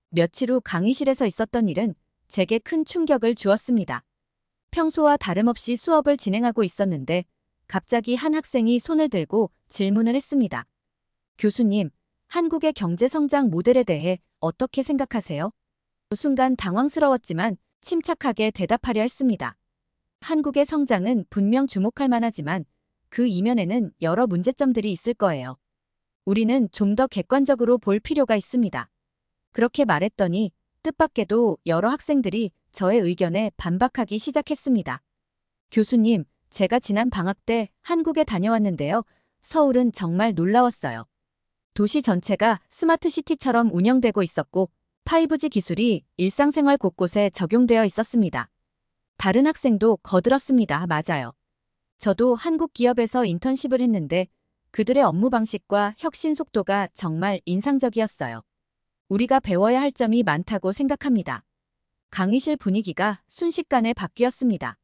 며칠 후 강의실에서 있었던 일은 제게 큰 충격을 주었습니다. 평소와 다름없이 수업을 진행하고 있었는데 갑자기 한 학생이 손을 들고 질문을 했습니다. 교수님, 한국의 경제 성장 모델에 대해 어떻게 생각하세요? 순간 당황스러웠지만 침착하게 대답하려 했습니다. 한국의 성장은 분명 주목할 만하지만 그 이면에는 여러 문제점들이 있을 거예요. 우리는 좀 더 객관적으로 볼 필요가 있습니다. 그렇게 말했더니 뜻밖에도 여러 학생들이 저의 의견에 반박하기 시작했습니다. 교수님, 제가 지난 방학 때 한국에 다녀왔는데요. 서울은 정말 놀라웠어요. 도시 전체가 스마트 시티처럼 운영되고 있었고 5G 기술이 일상생활 곳곳에 적용되어 있었습니다. 다른 학생도 거들었습니다. 맞아요. 저도 한국 기업에서 인턴십을 했는데 그들의 업무 방식과 혁신 속도가 정말 인상적이었어요. 우리가 배워야 할 점이 많다고 생각합니다. 강의실 분위기가 순식간에 바뀌었습니다.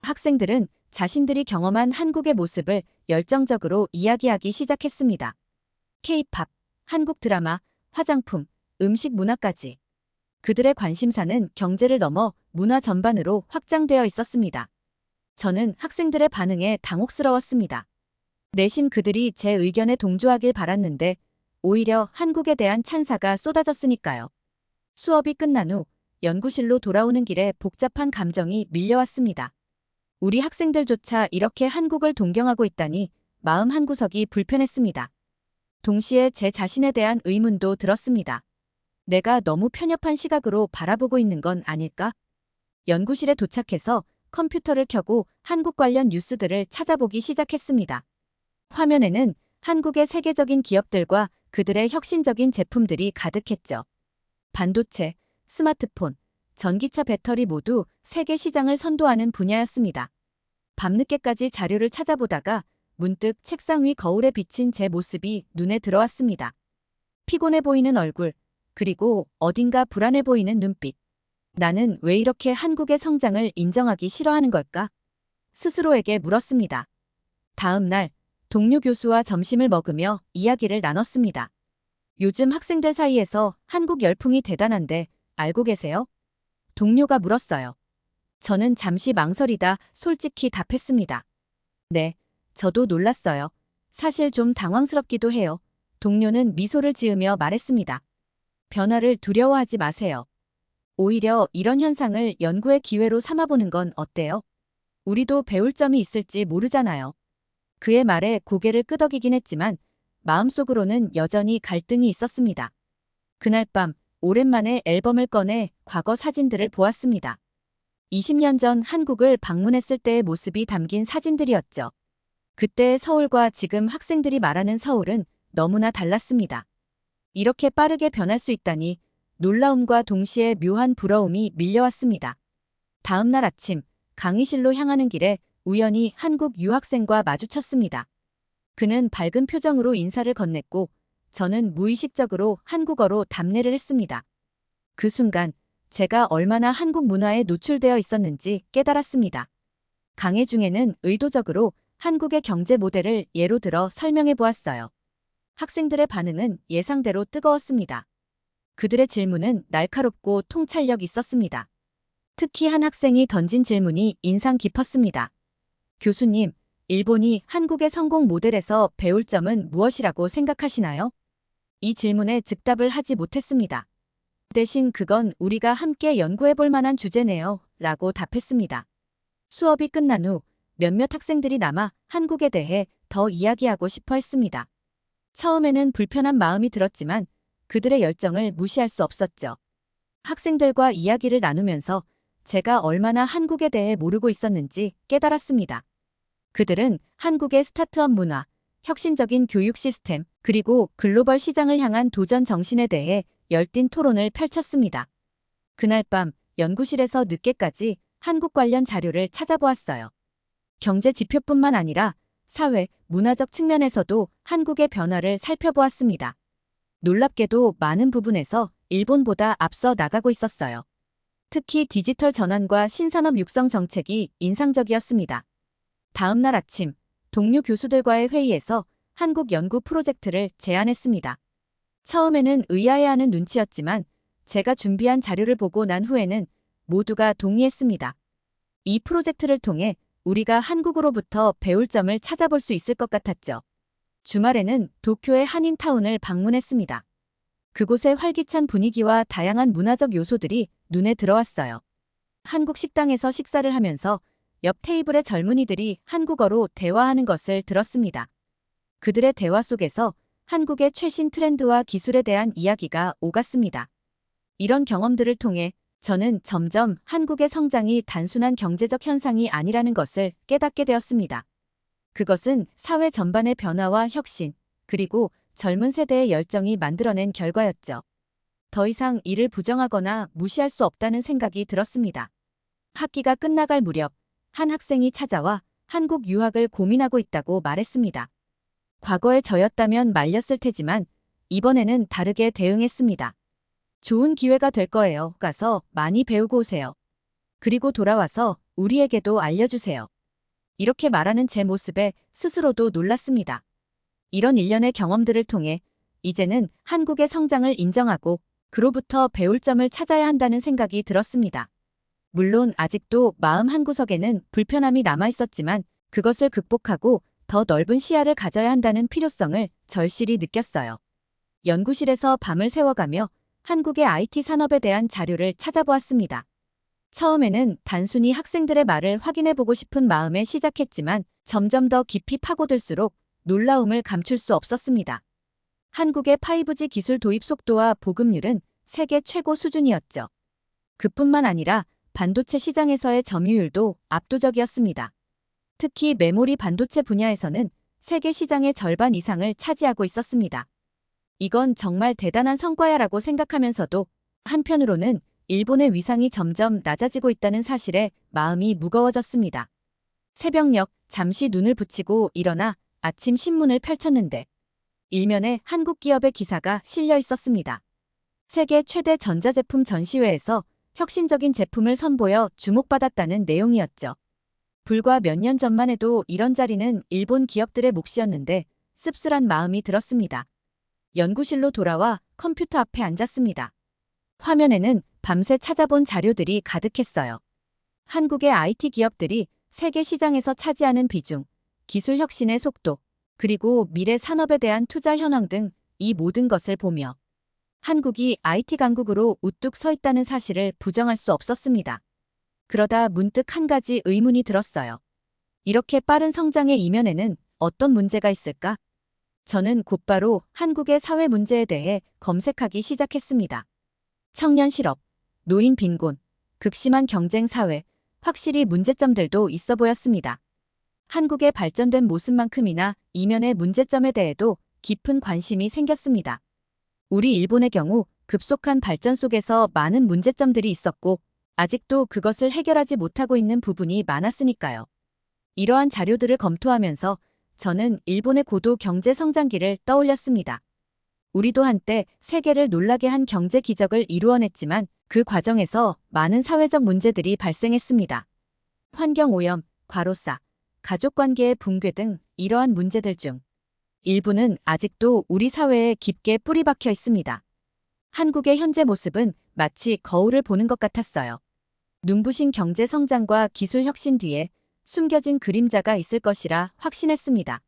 학생들은 자신들이 경험한 한국의 모습을 열정적으로 이야기하기 시작했습니다. K-팝, 한국 드라마, 화장품, 음식 문화까지. 그들의 관심사는 경제를 넘어 문화 전반으로 확장되어 있었습니다. 저는 학생들의 반응에 당혹스러웠습니다. 내심 그들이 제 의견에 동조하길 바랐는데 오히려 한국에 대한 찬사가 쏟아졌으니까요. 수업이 끝난 후 연구실로 돌아오는 길에 복잡한 감정이 밀려왔습니다. 우리 학생들조차 이렇게 한국을 동경하고 있다니 마음 한구석이 불편했습니다. 동시에 제 자신에 대한 의문도 들었습니다. 내가 너무 편협한 시각으로 바라보고 있는 건 아닐까? 연구실에 도착해서 컴퓨터를 켜고 한국 관련 뉴스들을 찾아보기 시작했습니다. 화면에는 한국의 세계적인 기업들과 그들의 혁신적인 제품들이 가득했죠. 반도체, 스마트폰, 전기차 배터리 모두 세계 시장을 선도하는 분야였습니다. 밤늦게까지 자료를 찾아보다가 문득 책상 위 거울에 비친 제 모습이 눈에 들어왔습니다. 피곤해 보이는 얼굴, 그리고 어딘가 불안해 보이는 눈빛. 나는 왜 이렇게 한국의 성장을 인정하기 싫어하는 걸까? 스스로에게 물었습니다. 다음 날, 동료 교수와 점심을 먹으며 이야기를 나눴습니다. 요즘 학생들 사이에서 한국 열풍이 대단한데 알고 계세요? 동료가 물었어요. 저는 잠시 망설이다 솔직히 답했습니다. 네, 저도 놀랐어요. 사실 좀 당황스럽기도 해요. 동료는 미소를 지으며 말했습니다. 변화를 두려워하지 마세요. 오히려 이런 현상을 연구의 기회로 삼아보는 건 어때요? 우리도 배울 점이 있을지 모르잖아요. 그의 말에 고개를 끄덕이긴 했지만 마음속으로는 여전히 갈등이 있었습니다. 그날 밤 오랜만에 앨범을 꺼내 과거 사진들을 보았습니다. 20년 전 한국을 방문했을 때의 모습이 담긴 사진들이었죠. 그때의 서울과 지금 학생들이 말하는 서울은 너무나 달랐습니다. 이렇게 빠르게 변할 수 있다니 놀라움과 동시에 묘한 부러움이 밀려왔습니다. 다음 날 아침 강의실로 향하는 길에 우연히 한국 유학생과 마주쳤습니다. 그는 밝은 표정으로 인사를 건넸고 저는 무의식적으로 한국어로 답례를 했습니다. 그 순간 제가 얼마나 한국 문화에 노출되어 있었는지 깨달았습니다. 강의 중에는 의도적으로 한국의 경제 모델을 예로 들어 설명해 보았어요. 학생들의 반응은 예상대로 뜨거웠습니다. 그들의 질문은 날카롭고 통찰력 있었습니다. 특히 한 학생이 던진 질문이 인상 깊었습니다. 교수님, 일본이 한국의 성공 모델에서 배울 점은 무엇이라고 생각하시나요? 이 질문에 즉답을 하지 못했습니다. 대신 그건 우리가 함께 연구해 볼 만한 주제네요. 라고 답했습니다. 수업이 끝난 후 몇몇 학생들이 남아 한국에 대해 더 이야기하고 싶어 했습니다. 처음에는 불편한 마음이 들었지만 그들의 열정을 무시할 수 없었죠. 학생들과 이야기를 나누면서 제가 얼마나 한국에 대해 모르고 있었는지 깨달았습니다. 그들은 한국의 스타트업 문화, 혁신적인 교육 시스템, 그리고 글로벌 시장을 향한 도전 정신에 대해 열띤 토론을 펼쳤습니다. 그날 밤 연구실에서 늦게까지 한국 관련 자료를 찾아보았어요. 경제 지표뿐만 아니라 사회, 문화적 측면에서도 한국의 변화를 살펴보았습니다. 놀랍게도 많은 부분에서 일본보다 앞서 나가고 있었어요. 특히 디지털 전환과 신산업 육성 정책이 인상적이었습니다. 다음 날 아침, 동료 교수들과의 회의에서 한국 연구 프로젝트를 제안했습니다. 처음에는 의아해하는 눈치였지만 제가 준비한 자료를 보고 난 후에는 모두가 동의했습니다. 이 프로젝트를 통해 우리가 한국으로부터 배울 점을 찾아볼 수 있을 것 같았죠. 주말에는 도쿄의 한인타운을 방문했습니다. 그곳의 활기찬 분위기와 다양한 문화적 요소들이 눈에 들어왔어요. 한국 식당에서 식사를 하면서 옆 테이블의 젊은이들이 한국어로 대화하는 것을 들었습니다. 그들의 대화 속에서 한국의 최신 트렌드와 기술에 대한 이야기가 오갔습니다. 이런 경험들을 통해 저는 점점 한국의 성장이 단순한 경제적 현상이 아니라는 것을 깨닫게 되었습니다. 그것은 사회 전반의 변화와 혁신, 그리고 젊은 세대의 열정이 만들어낸 결과였죠. 더 이상 이를 부정하거나 무시할 수 없다는 생각이 들었습니다. 학기가 끝나갈 무렵 한 학생이 찾아와 한국 유학을 고민하고 있다고 말했습니다. 과거에 저였다면 말렸을 테지만 이번에는 다르게 대응했습니다. 좋은 기회가 될 거예요. 가서 많이 배우고 오세요. 그리고 돌아와서 우리에게도 알려주세요. 이렇게 말하는 제 모습에 스스로도 놀랐습니다. 이런 일련의 경험들을 통해 이제는 한국의 성장을 인정하고 그로부터 배울 점을 찾아야 한다는 생각이 들었습니다. 물론 아직도 마음 한구석에는 불편함이 남아있었지만 그것을 극복하고 더 넓은 시야를 가져야 한다는 필요성을 절실히 느꼈어요. 연구실에서 밤을 새워가며 한국의 IT 산업에 대한 자료를 찾아보았습니다. 처음에는 단순히 학생들의 말을 확인해보고 싶은 마음에 시작했지만 점점 더 깊이 파고들수록 놀라움을 감출 수 없었습니다. 한국의 5G 기술 도입 속도와 보급률은 세계 최고 수준이었죠. 그뿐만 아니라 반도체 시장에서의 점유율도 압도적이었습니다. 특히 메모리 반도체 분야에서는 세계 시장의 절반 이상을 차지하고 있었습니다. 이건 정말 대단한 성과야라고 생각하면서도 한편으로는 일본의 위상이 점점 낮아지고 있다는 사실에 마음이 무거워졌습니다. 새벽녘 잠시 눈을 붙이고 일어나 아침 신문을 펼쳤는데 일면에 한국 기업의 기사가 실려 있었습니다. 세계 최대 전자제품 전시회에서 혁신적인 제품을 선보여 주목받았다는 내용이었죠. 불과 몇 년 전만 해도 이런 자리는 일본 기업들의 몫이었는데 씁쓸한 마음이 들었습니다. 연구실로 돌아와 컴퓨터 앞에 앉았습니다. 화면에는 밤새 찾아본 자료들이 가득했어요. 한국의 IT 기업들이 세계 시장에서 차지하는 비중, 기술 혁신의 속도, 그리고 미래 산업에 대한 투자 현황 등 이 모든 것을 보며 한국이 IT 강국으로 우뚝 서 있다는 사실을 부정할 수 없었습니다. 그러다 문득 한 가지 의문이 들었어요. 이렇게 빠른 성장의 이면에는 어떤 문제가 있을까? 저는 곧바로 한국의 사회 문제에 대해 검색하기 시작했습니다. 청년 실업, 노인 빈곤, 극심한 경쟁 사회, 확실히 문제점들도 있어 보였습니다. 한국의 발전된 모습만큼이나 이면의 문제점에 대해도 깊은 관심이 생겼습니다. 우리 일본의 경우 급속한 발전 속에서 많은 문제점들이 있었고 아직도 그것을 해결하지 못하고 있는 부분이 많았으니까요. 이러한 자료들을 검토하면서 저는 일본의 고도 경제 성장기를 떠올렸습니다. 우리도 한때 세계를 놀라게 한 경제 기적을 이루어냈지만 그 과정에서 많은 사회적 문제들이 발생했습니다. 환경오염, 과로사, 가족관계의 붕괴 등 이러한 문제들 중 일부는 아직도 우리 사회에 깊게 뿌리박혀 있습니다. 한국의 현재 모습은 마치 거울을 보는 것 같았어요. 눈부신 경제 성장과 기술 혁신 뒤에 숨겨진 그림자가 있을 것이라 확신했습니다.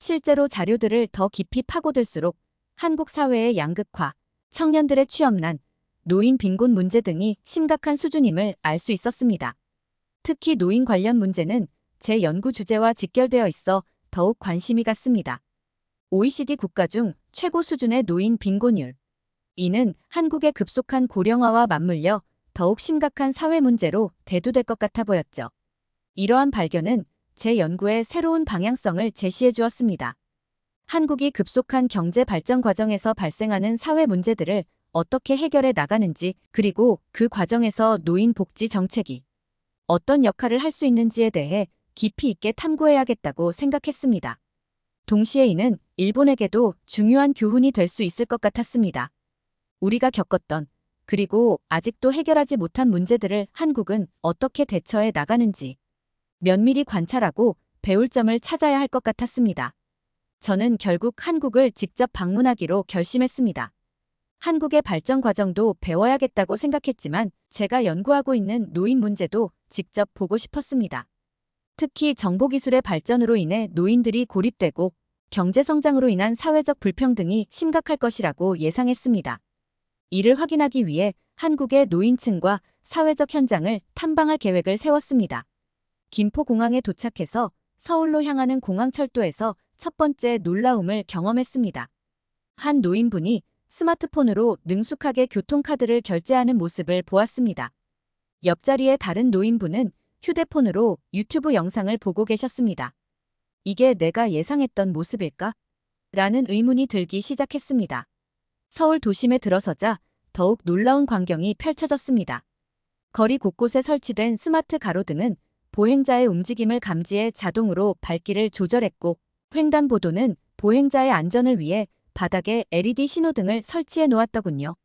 실제로 자료들을 더 깊이 파고들수록 한국 사회의 양극화, 청년들의 취업난, 노인 빈곤 문제 등이 심각한 수준임을 알 수 있었습니다. 특히 노인 관련 문제는 제 연구 주제와 직결되어 있어 더욱 관심이 갔습니다. OECD 국가 중 최고 수준의 노인 빈곤율. 이는 한국의 급속한 고령화와 맞물려 더욱 심각한 사회 문제로 대두될 것 같아 보였죠. 이러한 발견은 제 연구의 새로운 방향성을 제시해 주었습니다. 한국이 급속한 경제 발전 과정에서 발생하는 사회 문제들을 어떻게 해결해 나가는지, 그리고 그 과정에서 노인 복지 정책이 어떤 역할을 할 수 있는지에 대해 깊이 있게 탐구해야겠다고 생각했습니다. 동시에 이는 일본에게도 중요한 교훈이 될 수 있을 것 같았습니다. 우리가 겪었던, 그리고 아직도 해결하지 못한 문제들을 한국은 어떻게 대처해 나가는지 면밀히 관찰하고 배울 점을 찾아야 할 것 같았습니다. 저는 결국 한국을 직접 방문하기로 결심했습니다. 한국의 발전 과정도 배워야겠다고 생각했지만 제가 연구하고 있는 노인 문제도 직접 보고 싶었습니다. 특히 정보기술의 발전으로 인해 노인들이 고립되고 경제 성장으로 인한 사회적 불평등이 심각할 것이라고 예상했습니다. 이를 확인하기 위해 한국의 노인층과 사회적 현장을 탐방할 계획을 세웠습니다. 김포공항에 도착해서 서울로 향하는 공항철도에서 첫 번째 놀라움을 경험했습니다. 한 노인분이 스마트폰으로 능숙하게 교통카드를 결제하는 모습을 보았습니다. 옆자리의 다른 노인분은 휴대폰으로 유튜브 영상을 보고 계셨습니다. 이게 내가 예상했던 모습일까? 라는 의문이 들기 시작했습니다. 서울 도심에 들어서자 더욱 놀라운 광경이 펼쳐졌습니다. 거리 곳곳에 설치된 스마트 가로등은 보행자의 움직임을 감지해 자동으로 밝기를 조절했고, 횡단보도는 보행자의 안전을 위해 바닥에 LED 신호등을 설치해 놓았더군요.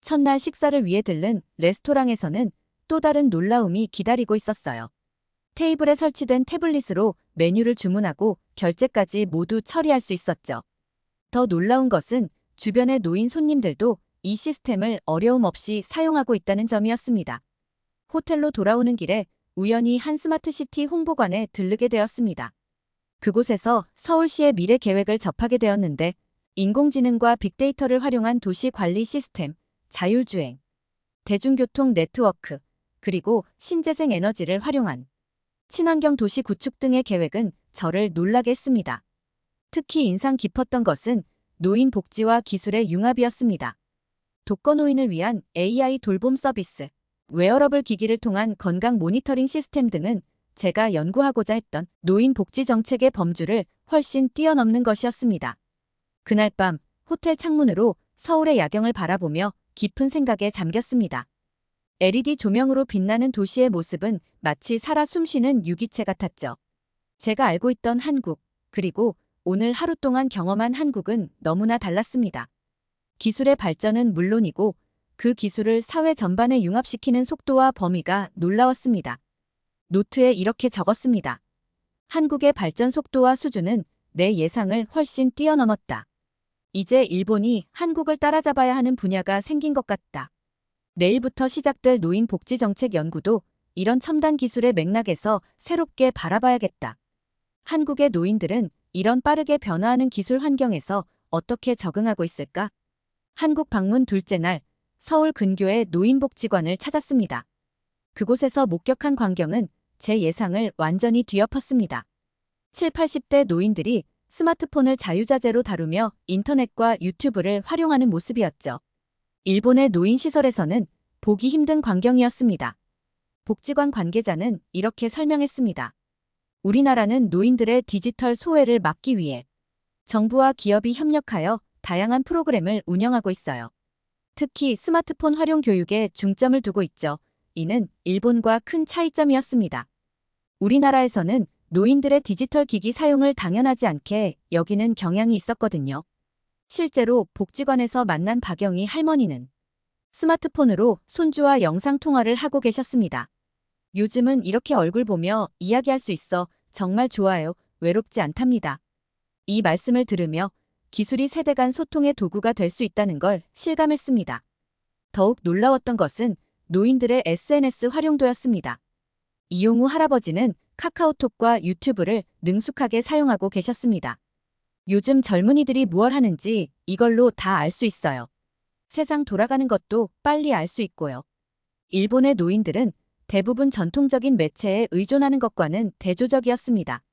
첫날 식사를 위해 들른 레스토랑에서는 또 다른 놀라움이 기다리고 있었어요. 테이블에 설치된 태블릿으로 메뉴를 주문하고 결제까지 모두 처리할 수 있었죠. 더 놀라운 것은 주변의 노인 손님들도 이 시스템을 어려움 없이 사용하고 있다는 점이었습니다. 호텔로 돌아오는 길에 우연히 한 스마트시티 홍보관에 들르게 되었습니다. 그곳에서 서울시의 미래 계획을 접하게 되었는데, 인공지능과 빅데이터를 활용한 도시 관리 시스템, 자율주행, 대중교통 네트워크, 그리고 신재생 에너지를 활용한 친환경 도시 구축 등의 계획은 저를 놀라게 했습니다. 특히 인상 깊었던 것은 노인 복지와 기술의 융합이었습니다. 독거노인을 위한 AI 돌봄 서비스, 웨어러블 기기를 통한 건강 모니터링 시스템 등은 제가 연구하고자 했던 노인 복지 정책의 범주를 훨씬 뛰어넘는 것이었습니다. 그날 밤 호텔 창문으로 서울의 야경을 바라보며 깊은 생각에 잠겼습니다. LED 조명으로 빛나는 도시의 모습은 마치 살아 숨쉬는 유기체 같았죠. 제가 알고 있던 한국, 그리고 오늘 하루 동안 경험한 한국은 너무나 달랐습니다. 기술의 발전은 물론이고 그 기술을 사회 전반에 융합시키는 속도와 범위가 놀라웠습니다. 노트에 이렇게 적었습니다. 한국의 발전 속도와 수준은 내 예상을 훨씬 뛰어넘었다. 이제 일본이 한국을 따라잡아야 하는 분야가 생긴 것 같다. 내일부터 시작될 노인 복지 정책 연구도 이런 첨단 기술의 맥락에서 새롭게 바라봐야겠다. 한국의 노인들은 이런 빠르게 변화하는 기술 환경에서 어떻게 적응하고 있을까? 한국 방문 둘째 날, 서울 근교의 노인복지관을 찾았습니다. 그곳에서 목격한 광경은 제 예상을 완전히 뒤엎었습니다. 7, 80대 노인들이 스마트폰을 자유자재로 다루며 인터넷과 유튜브를 활용하는 모습이었죠. 일본의 노인시설에서는 보기 힘든 광경이었습니다. 복지관 관계자는 이렇게 설명했습니다. 우리나라는 노인들의 디지털 소외를 막기 위해 정부와 기업이 협력하여 다양한 프로그램을 운영하고 있어요. 특히 스마트폰 활용 교육에 중점을 두고 있죠. 이는 일본과 큰 차이점이었습니다. 우리나라에서는 노인들의 디지털 기기 사용을 당연하지 않게 여기는 경향이 있었거든요. 실제로 복지관에서 만난 박영희 할머니는 스마트폰으로 손주와 영상통화를 하고 계셨습니다. 요즘은 이렇게 얼굴 보며 이야기할 수 있어 정말 좋아요. 외롭지 않답니다. 이 말씀을 들으며 기술이 세대 간 소통의 도구가 될 수 있다는 걸 실감했습니다. 더욱 놀라웠던 것은 노인들의 SNS 활용도였습니다. 이용우 할아버지는 카카오톡과 유튜브를 능숙하게 사용하고 계셨습니다. 요즘 젊은이들이 무얼 하는지 이걸로 다 알 수 있어요. 세상 돌아가는 것도 빨리 알 수 있고요. 일본의 노인들은 대부분 전통적인 매체에 의존하는 것과는 대조적이었습니다.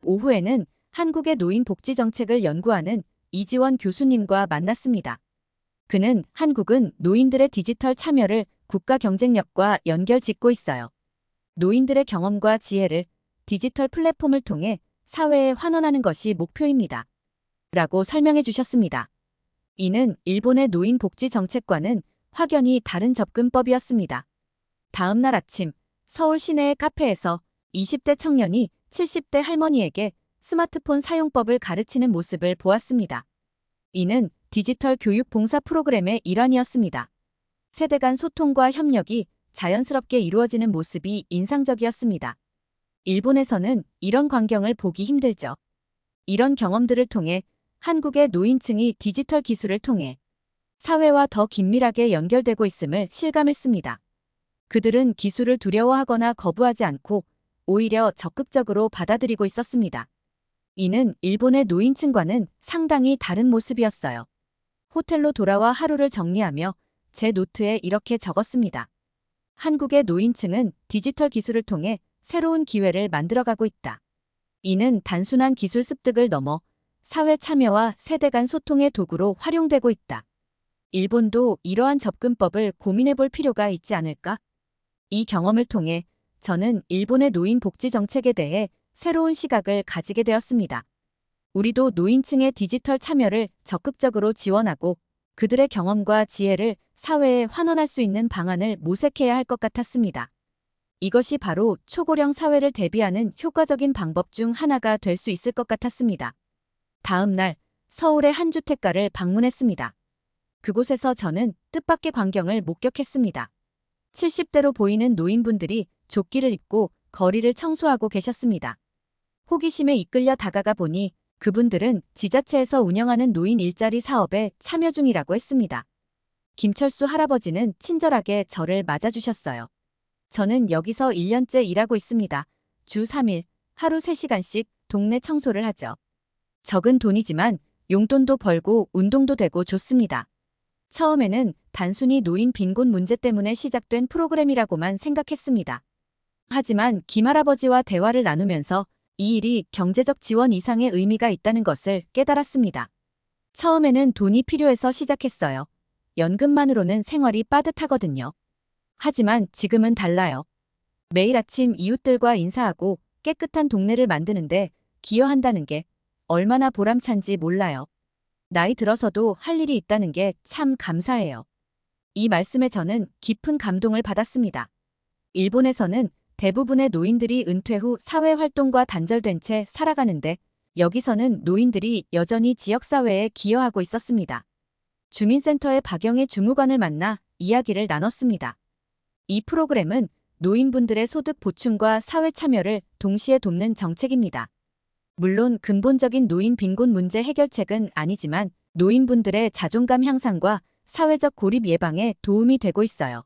오후에는 한국의 노인 복지 정책을 연구하는 이지원 교수님과 만났습니다. 그는 한국은 노인들의 디지털 참여를 국가 경쟁력과 연결 짓고 있어요. 노인들의 경험과 지혜를 디지털 플랫폼을 통해 사회에 환원하는 것이 목표입니다. 라고 설명해 주셨습니다. 이는 일본의 노인 복지 정책과는 확연히 다른 접근법이었습니다. 다음 날 아침 서울 시내의 카페에서 20대 청년이 70대 할머니에게 스마트폰 사용법을 가르치는 모습을 보았습니다. 이는 디지털 교육 봉사 프로그램의 일환이었습니다. 세대 간 소통과 협력이 자연스럽게 이루어지는 모습이 인상적이었습니다. 일본에서는 이런 광경을 보기 힘들죠. 이런 경험들을 통해 한국의 노인층이 디지털 기술을 통해 사회와 더 긴밀하게 연결되고 있음을 실감했습니다. 그들은 기술을 두려워하거나 거부하지 않고 오히려 적극적으로 받아들이고 있었습니다. 이는 일본의 노인층과는 상당히 다른 모습이었어요. 호텔로 돌아와 하루를 정리하며 제 노트에 이렇게 적었습니다. 한국의 노인층은 디지털 기술을 통해 새로운 기회를 만들어가고 있다. 이는 단순한 기술 습득을 넘어 사회 참여와 세대 간 소통의 도구로 활용되고 있다. 일본도 이러한 접근법을 고민해 볼 필요가 있지 않을까? 이 경험을 통해 저는 일본의 노인 복지 정책에 대해 새로운 시각을 가지게 되었습니다. 우리도 노인층의 디지털 참여를 적극적으로 지원하고 그들의 경험과 지혜를 사회에 환원할 수 있는 방안을 모색해야 할 것 같았습니다. 이것이 바로 초고령 사회를 대비하는 효과적인 방법 중 하나가 될 수 있을 것 같았습니다. 다음 날 서울의 한 주택가를 방문했습니다. 그곳에서 저는 뜻밖의 광경을 목격했습니다. 70대로 보이는 노인분들이 조끼를 입고 거리를 청소하고 계셨습니다. 호기심에 이끌려 다가가 보니 그분들은 지자체에서 운영하는 노인 일자리 사업에 참여 중이라고 했습니다. 김철수 할아버지는 친절하게 저를 맞아주셨어요. 저는 여기서 1년째 일하고 있습니다. 주 3일, 하루 3시간씩 동네 청소를 하죠. 적은 돈이지만 용돈도 벌고 운동도 되고 좋습니다. 처음에는 단순히 노인 빈곤 문제 때문에 시작된 프로그램이라고만 생각했습니다. 하지만 김 할아버지와 대화를 나누면서 이 일이 경제적 지원 이상의 의미가 있다는 것을 깨달았습니다. 처음에는 돈이 필요해서 시작했어요. 연금만으로는 생활이 빠듯하거든요. 하지만 지금은 달라요. 매일 아침 이웃들과 인사하고 깨끗한 동네를 만드는데 기여한다는 게 얼마나 보람찬지 몰라요. 나이 들어서도 할 일이 있다는 게 참 감사해요. 이 말씀에 저는 깊은 감동을 받았습니다. 일본에서는 대부분의 노인들이 은퇴 후 사회활동과 단절된 채 살아가는데 여기서는 노인들이 여전히 지역사회에 기여하고 있었습니다. 주민센터의 박영애 주무관을 만나 이야기를 나눴습니다. 이 프로그램은 노인분들의 소득 보충과 사회 참여를 동시에 돕는 정책입니다. 물론 근본적인 노인 빈곤 문제 해결책은 아니지만 노인분들의 자존감 향상과 사회적 고립 예방에 도움이 되고 있어요.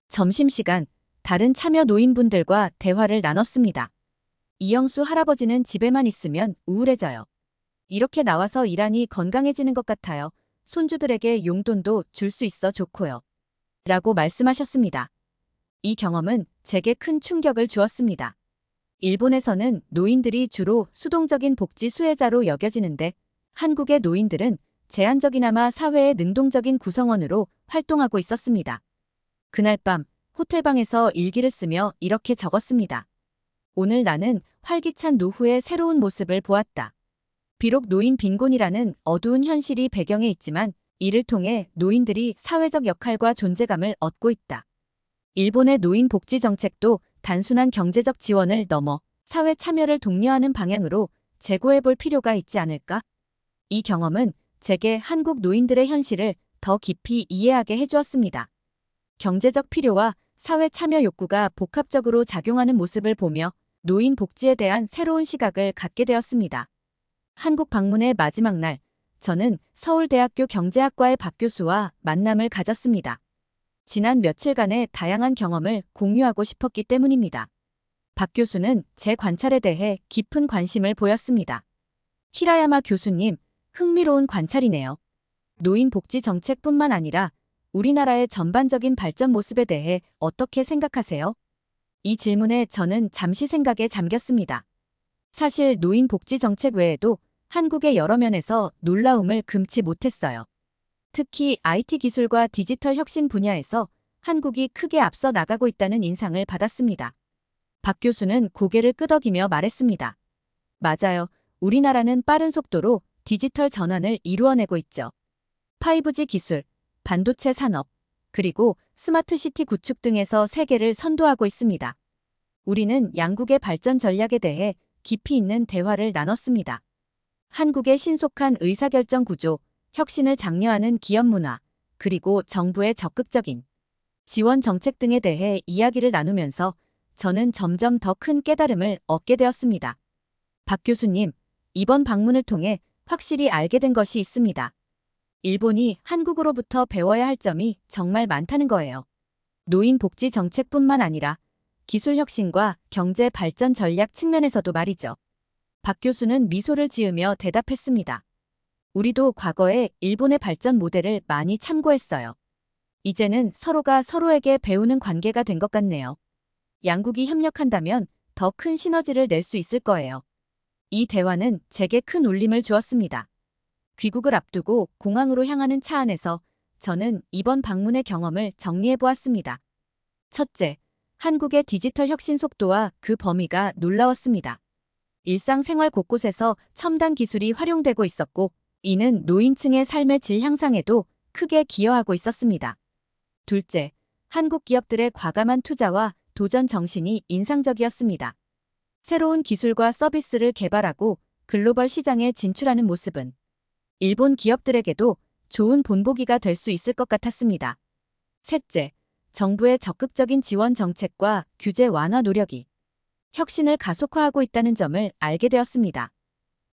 점심시간, 다른 참여 노인분들과 대화를 나눴습니다. 이영수 할아버지는 집에만 있으면 우울해져요. 이렇게 나와서 일하니 건강해지는 것 같아요. 손주들에게 용돈도 줄 수 있어 좋고요. 라고 말씀하셨습니다. 이 경험은 제게 큰 충격을 주었습니다. 일본에서는 노인들이 주로 수동적인 복지 수혜자로 여겨지는데 한국의 노인들은 제한적이나마 사회의 능동적인 구성원으로 활동하고 있었습니다. 그날 밤 호텔방에서 일기를 쓰며 이렇게 적었습니다. 오늘 나는 활기찬 노후의 새로운 모습을 보았다. 비록 노인 빈곤이라는 어두운 현실이 배경에 있지만 이를 통해 노인들이 사회적 역할과 존재감을 얻고 있다. 일본의 노인 복지 정책도 단순한 경제적 지원을 넘어 사회 참여를 독려하는 방향으로 재고해 볼 필요가 있지 않을까? 이 경험은 제게 한국 노인들의 현실을 더 깊이 이해하게 해주었습니다. 경제적 필요와 사회 참여 욕구가 복합적으로 작용하는 모습을 보며 노인 복지에 대한 새로운 시각을 갖게 되었습니다. 한국 방문의 마지막 날, 저는 서울대학교 경제학과의 박 교수와 만남을 가졌습니다. 지난 며칠간의 다양한 경험을 공유하고 싶었기 때문입니다. 박 교수는 제 관찰에 대해 깊은 관심을 보였습니다. 히라야마 교수님, 흥미로운 관찰이네요. 노인 복지 정책뿐만 아니라 우리나라의 전반적인 발전 모습에 대해 어떻게 생각하세요? 이 질문에 저는 잠시 생각에 잠겼습니다. 사실 노인 복지 정책 외에도 한국의 여러 면에서 놀라움을 금치 못했어요. 특히 IT 기술과 디지털 혁신 분야에서 한국이 크게 앞서 나가고 있다는 인상을 받았습니다. 박 교수는 고개를 끄덕이며 말했습니다. 맞아요. 우리나라는 빠른 속도로 디지털 전환을 이루어내고 있죠. 5G 기술, 반도체 산업, 그리고 스마트 시티 구축 등에서 세계를 선도하고 있습니다. 우리는 양국의 발전 전략에 대해 깊이 있는 대화를 나눴습니다. 한국의 신속한 의사결정 구조, 혁신을 장려하는 기업 문화, 그리고 정부의 적극적인 지원 정책 등에 대해 이야기를 나누면서 저는 점점 더 큰 깨달음을 얻게 되었습니다. 박 교수님, 이번 방문을 통해 확실히 알게 된 것이 있습니다. 일본이 한국으로부터 배워야 할 점이 정말 많다는 거예요. 노인 복지 정책뿐만 아니라 기술 혁신과 경제 발전 전략 측면에서도 말이죠. 박 교수는 미소를 지으며 대답했습니다. 우리도 과거에 일본의 발전 모델을 많이 참고했어요. 이제는 서로가 서로에게 배우는 관계가 된 것 같네요. 양국이 협력한다면 더 큰 시너지를 낼 수 있을 거예요. 이 대화는 제게 큰 울림을 주었습니다. 귀국을 앞두고 공항으로 향하는 차 안에서 저는 이번 방문의 경험을 정리해 보았습니다. 첫째, 한국의 디지털 혁신 속도와 그 범위가 놀라웠습니다. 일상생활 곳곳에서 첨단 기술이 활용되고 있었고, 이는 노인층의 삶의 질 향상에도 크게 기여하고 있었습니다. 둘째, 한국 기업들의 과감한 투자와 도전 정신이 인상적이었습니다. 새로운 기술과 서비스를 개발하고 글로벌 시장에 진출하는 모습은 일본 기업들에게도 좋은 본보기가 될 수 있을 것 같았습니다. 셋째, 정부의 적극적인 지원 정책과 규제 완화 노력이 혁신을 가속화하고 있다는 점을 알게 되었습니다.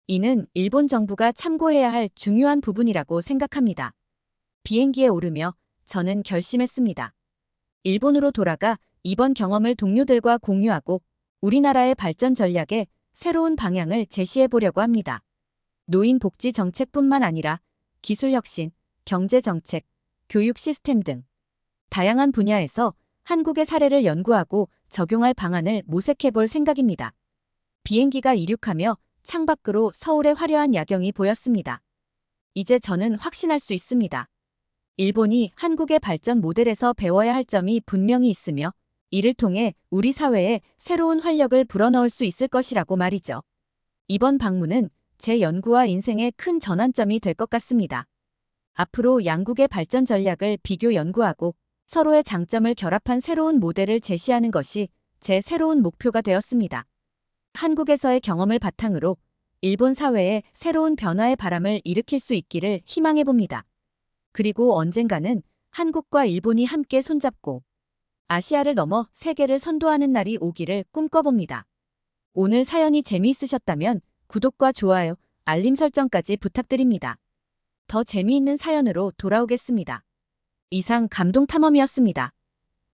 이는 일본 정부가 참고해야 할 중요한 부분이라고 생각합니다. 비행기에 오르며 저는 결심했습니다. 일본으로 돌아가 이번 경험을 동료들과 공유하고 우리나라의 발전 전략에 새로운 방향을 제시해 보려고 합니다. 노인 복지 정책뿐만 아니라 기술 혁신, 경제 정책, 교육 시스템 등 다양한 분야에서 한국의 사례를 연구하고 적용할 방안을 모색해 볼 생각입니다. 비행기가 이륙하며 창밖으로 서울의 화려한 야경이 보였습니다. 이제 저는 확신할 수 있습니다. 일본이 한국의 발전 모델에서 배워야 할 점이 분명히 있으며 이를 통해 우리 사회에 새로운 활력을 불어넣을 수 있을 것이라고 말이죠. 이번 방문은 제 연구와 인생의 큰 전환점이 될 것 같습니다. 앞으로 양국의 발전 전략을 비교 연구하고 서로의 장점을 결합한 새로운 모델을 제시하는 것이 제 새로운 목표가 되었습니다. 한국에서의 경험을 바탕으로 일본 사회에 새로운 변화의 바람을 일으킬 수 있기를 희망해 봅니다. 그리고 언젠가는 한국과 일본이 함께 손잡고 아시아를 넘어 세계를 선도하는 날이 오기를 꿈꿔봅니다. 오늘 사연이 재미있으셨다면 구독과 좋아요, 알림 설정까지 부탁드립니다. 더 재미있는 사연으로 돌아오겠습니다. 이상 감동탐험이었습니다.